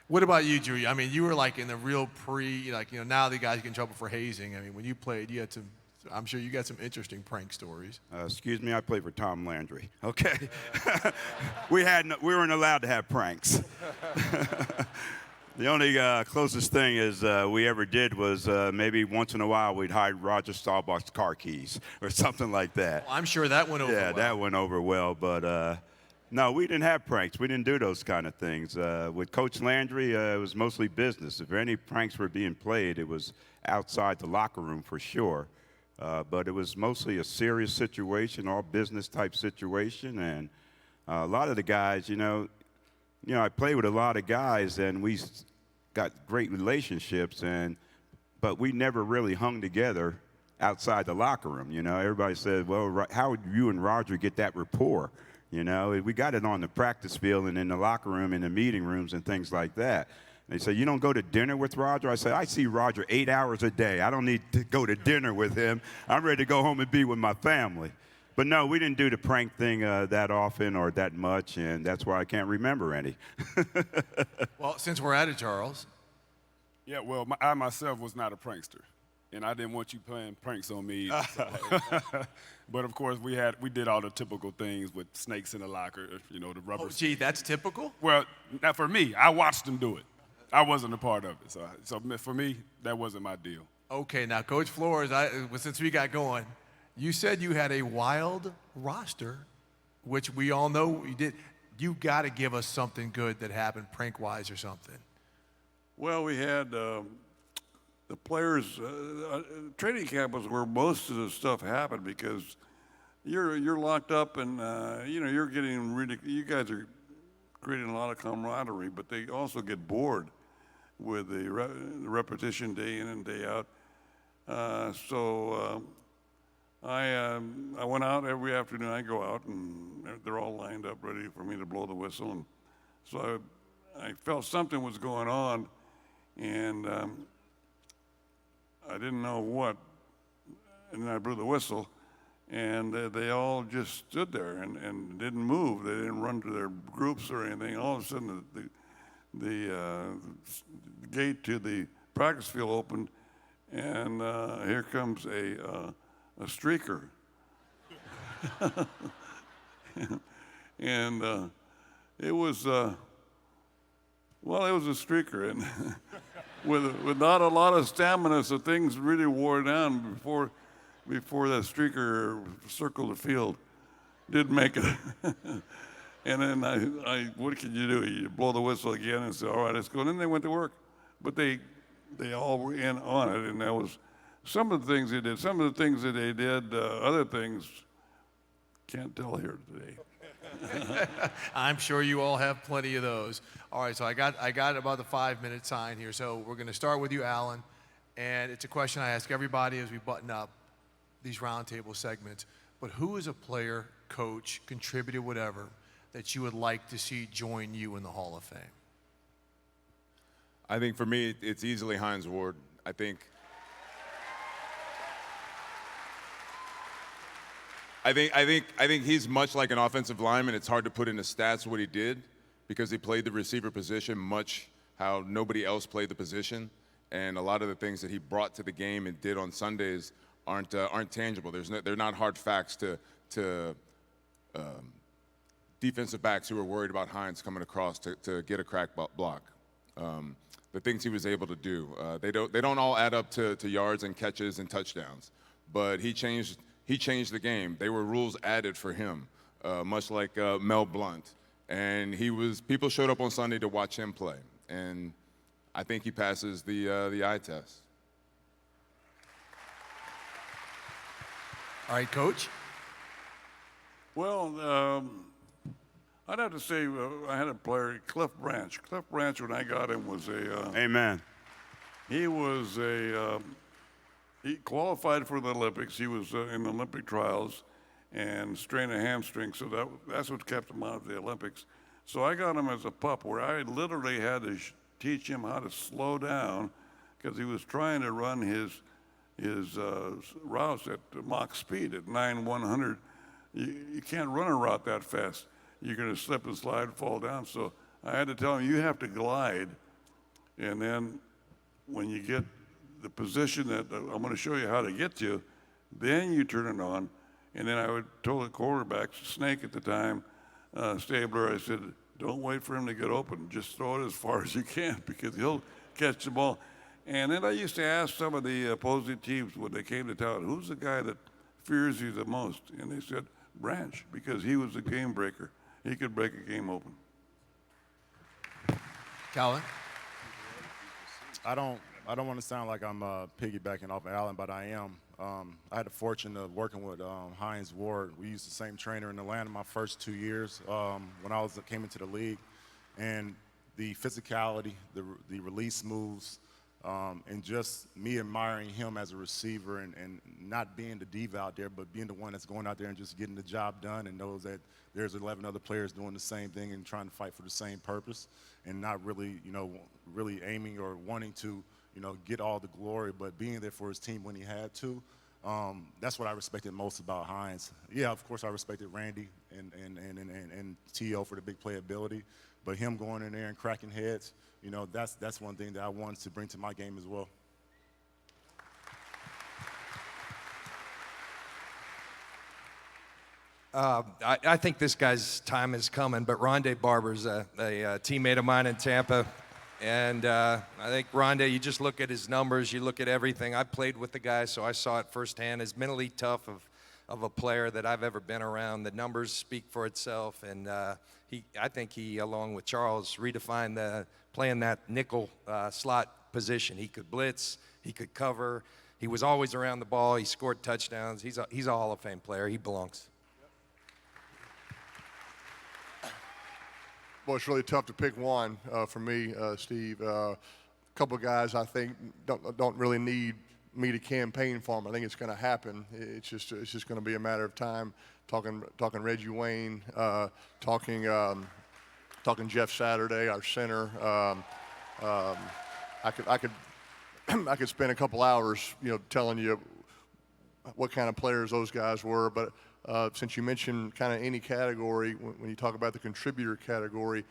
What about you, Drew? I mean, you were like in the real now the guys get in trouble for hazing. I mean, when you played, you had some, I'm sure you got some interesting prank stories. Excuse me, I played for Tom Landry, okay? We weren't allowed to have pranks. The only closest thing we ever did was maybe once in a while we'd hide Roger Staubach's car keys or something like that. Well, I'm sure that went over well. Yeah, that went over well, but no, we didn't have pranks. We didn't do those kind of things. With Coach Landry, it was mostly business. If any pranks were being played, it was outside the locker room for sure. But it was mostly a serious situation, all business type situation, and A lot of the guys, I play with a lot of guys, and we got great relationships, but we never really hung together outside the locker room. Everybody said, well, how would you and Roger get that rapport? We got it on the practice field and in the locker room, in the meeting rooms and things like that. They say, you don't go to dinner with Roger? I said, I see Roger 8 hours a day. I don't need to go to dinner with him. I'm ready to go home and be with my family. But no, we didn't do the prank thing that often or that much, and that's why I can't remember any. Well, since we're at it, Charles. Yeah, well, I myself was not a prankster, and I didn't want you playing pranks on me either. So. But of course, we did all the typical things with snakes in the locker, the rubber. Oh, gee, that's typical? Well, not for me. I watched them do it. I wasn't a part of it. So for me, that wasn't my deal. Okay, now, Coach Flores, since we got going, you said you had a wild roster, which we all know you did. You got to give us something good that happened prank-wise or something. Well, we had the players. Training camp was where most of the stuff happened because you're locked up and you're getting really. You guys are creating a lot of camaraderie, but they also get bored with the repetition day in and day out. I went out every afternoon. I go out and they're all lined up ready for me to blow the whistle, and so I felt something was going on. And I didn't know what, and then I blew the whistle, and they all just stood there and didn't move. They didn't run to their groups or anything. All of a sudden, the gate to the practice field opened, and here comes a streaker. And it was a streaker, and with not a lot of stamina, so things really wore down before that streaker circled the field. Didn't make it. And then what can you do? You blow the whistle again and say, all right, let's go. And then they went to work. But they all were in on it, and that was some of the things they did. Some of the things that they did, other things, can't tell here today. I'm sure you all have plenty of those. All right, so I got about the 5-minute sign here. So we're going to start with you, Alan, and it's a question I ask everybody as we button up these roundtable segments. But who is a player, coach, contributor, whatever, that you would like to see join you in the Hall of Fame? I think for me, it's easily Hines Ward. I think he's much like an offensive lineman. It's hard to put into stats what he did because he played the receiver position much how nobody else played the position, and a lot of the things that he brought to the game and did on Sundays aren't tangible. They're not hard facts to defensive backs who are worried about Hines coming across to get a crack block. The things he was able to do, they don't all add up to yards and catches and touchdowns, but he changed the game. They were rules added for him, much like Mel Blount. And people showed up on Sunday to watch him play. And I think he passes the eye test. All right, Coach? Well, I'd have to say I had a player, Cliff Branch. Cliff Branch, when I got him, was Amen. He was he qualified for the Olympics. He was in the Olympic trials and strained a hamstring, so that's what kept him out of the Olympics. So I got him as a pup, where I literally had to teach him how to slow down because he was trying to run his routes at Mach speed at 9/100. You can't run a route that fast. You're going to slip and slide and fall down. So I had to tell him, you have to glide, and then when you get the position that I'm going to show you how to get to, then you turn it on. And then I would tell the quarterback, Snake at the time, Stabler, I said, don't wait for him to get open. Just throw it as far as you can because he'll catch the ball. And then I used to ask some of the opposing teams when they came to town, who's the guy that fears you the most? And they said, Branch, because he was the game breaker. He could break a game open. Calvin? I don't I don't want to sound like I'm piggybacking off of Allen, but I am. I had the fortune of working with Hines Ward. We used the same trainer in Atlanta my first 2 years when I came into the league. And the physicality, the release moves, and just me admiring him as a receiver and not being the diva out there, but being the one that's going out there and just getting the job done and knows that there's 11 other players doing the same thing and trying to fight for the same purpose and not really, really aiming or wanting to, get all the glory, but being there for his team when he had to. That's what I respected most about Hines. Yeah, of course I respected Randy and T.O. for the big playability, but him going in there and cracking heads, that's one thing that I wanted to bring to my game as well. I think this guy's time is coming, but Rondé Barber's a teammate of mine in Tampa. And I think Rondé, you just look at his numbers, you look at everything. I played with the guy, so I saw it firsthand. As mentally tough of a player that I've ever been around. The numbers speak for itself, and I think he, along with Charles, redefined playing that nickel slot position. He could blitz, he could cover, he was always around the ball, he scored touchdowns. He's a Hall of Fame player. He belongs. Well, it's really tough to pick one for me, Steve. A couple of guys I think don't really need me to campaign for them. I think it's going to happen. It's just going to be a matter of time. Talking Reggie Wayne, talking Jeff Saturday, our center. I could spend a couple hours, telling you what kind of players those guys were, but. Since you mentioned kind of any category, when you talk about the contributor category,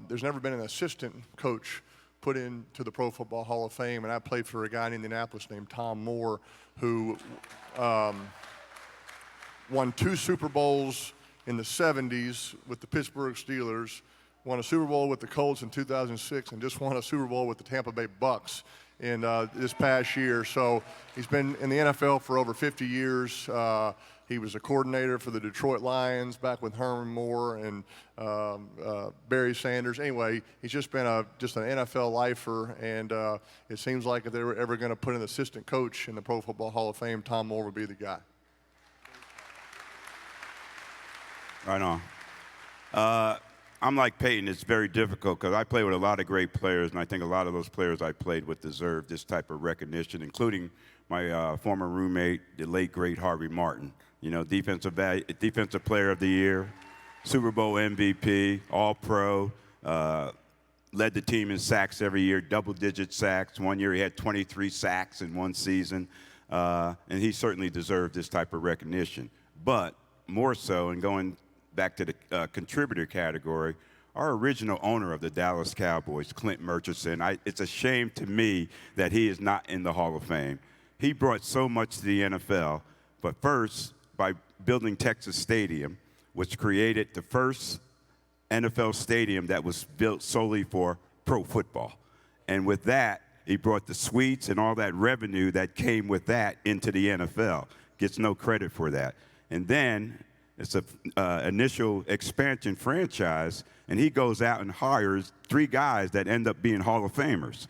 there's never been an assistant coach put into the Pro Football Hall of Fame, and I played for a guy in Indianapolis named Tom Moore, who won 2 Super Bowls in the 70s with the Pittsburgh Steelers, won a Super Bowl with the Colts in 2006, and just won a Super Bowl with the Tampa Bay Bucks in this past year. So he's been in the NFL for over 50 years. He was a coordinator for the Detroit Lions back with Herman Moore and Barry Sanders. Anyway, he's just been just an NFL lifer, and it seems like if they were ever going to put an assistant coach in the Pro Football Hall of Fame, Tom Moore would be the guy. Right on. I'm like Peyton. It's very difficult because I play with a lot of great players, and I think a lot of those players I played with deserve this type of recognition, including my former roommate, the late, great Harvey Martin. Defensive Player of the Year, Super Bowl MVP, All-Pro, led the team in sacks every year, double-digit sacks. One year he had 23 sacks in one season, and he certainly deserved this type of recognition. But more so, and going back to the contributor category, our original owner of the Dallas Cowboys, Clint Murchison, it's a shame to me that he is not in the Hall of Fame. He brought so much to the NFL, but first, by building Texas Stadium, which created the first NFL stadium that was built solely for pro football. And with that, he brought the suites and all that revenue that came with that into the NFL. Gets no credit for that. And then it's an initial expansion franchise, and he goes out and hires 3 guys that end up being Hall of Famers.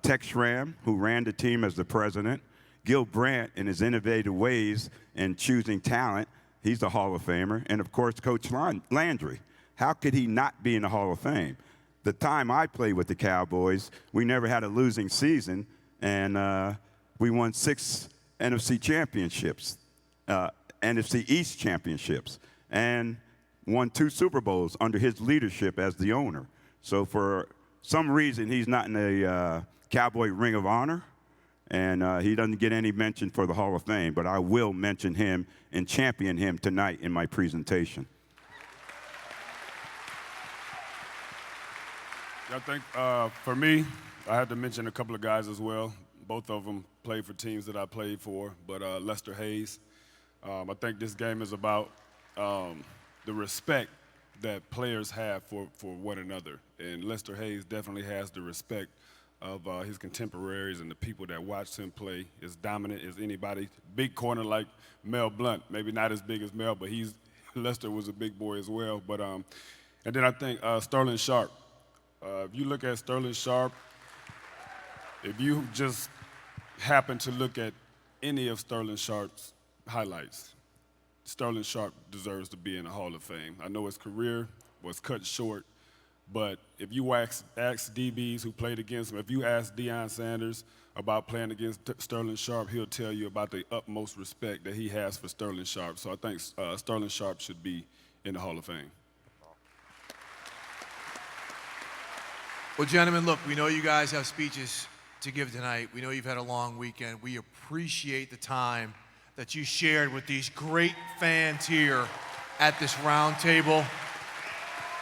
Tex Schramm, who ran the team as the president, Gil Brandt in his innovative ways in choosing talent, he's a Hall of Famer, and of course Coach Landry. How could he not be in the Hall of Fame? The time I played with the Cowboys, we never had a losing season, and we won 6 NFC championships, NFC East championships, and won 2 Super Bowls under his leadership as the owner. So for some reason, he's not in the Cowboy Ring of Honor, and he doesn't get any mention for the Hall of Fame, but I will mention him and champion him tonight in my presentation. I think for me, I had to mention a couple of guys as well. Both of them played for teams that I played for, but Lester Hayes. I think this game is about the respect that players have for one another, and Lester Hayes definitely has the respect of his contemporaries and the people that watched him play. As dominant as anybody. Big corner like Mel Blount, maybe not as big as Mel, but Lester was a big boy as well. But and then I think Sterling Sharp. If you look at Sterling Sharp, if you just happen to look at any of Sterling Sharp's highlights, Sterling Sharp deserves to be in the Hall of Fame. I know his career was cut short, but if you ask DBs who played against him, if you ask Deion Sanders about playing against Sterling Sharp, he'll tell you about the utmost respect that he has for Sterling Sharp. So I think Sterling Sharp should be in the Hall of Fame. Well, gentlemen, look, we know you guys have speeches to give tonight. We know you've had a long weekend. We appreciate the time that you shared with these great fans here at this round table.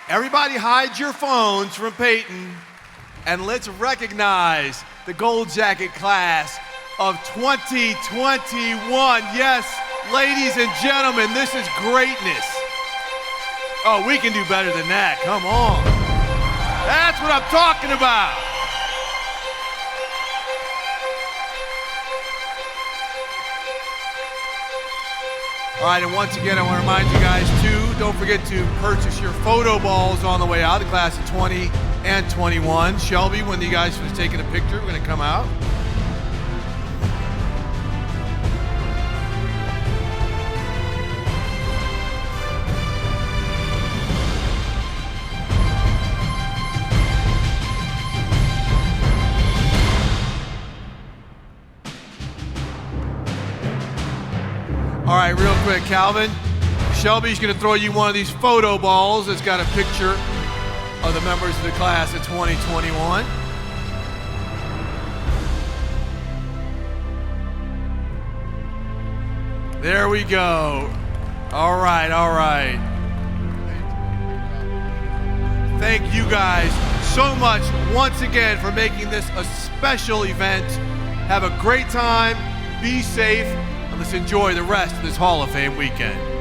Everybody hide your phones from Peyton, and let's recognize the Gold Jacket class of 2021. Yes, ladies and gentlemen, this is greatness. Oh, we can do better than that. Come on. That's what I'm talking about. All right, and once again, I want to remind you guys, too, don't forget to purchase your photo balls on the way out, the class of 20 and 21. Shelby, when you guys finish taking a picture, we're going to come out. All right, real quick, Calvin. Shelby's going to throw you one of these photo balls that's got a picture of the members of the class of 2021. There we go. All right, all right. Thank you guys so much once again for making this a special event. Have a great time, be safe, and let's enjoy the rest of this Hall of Fame weekend.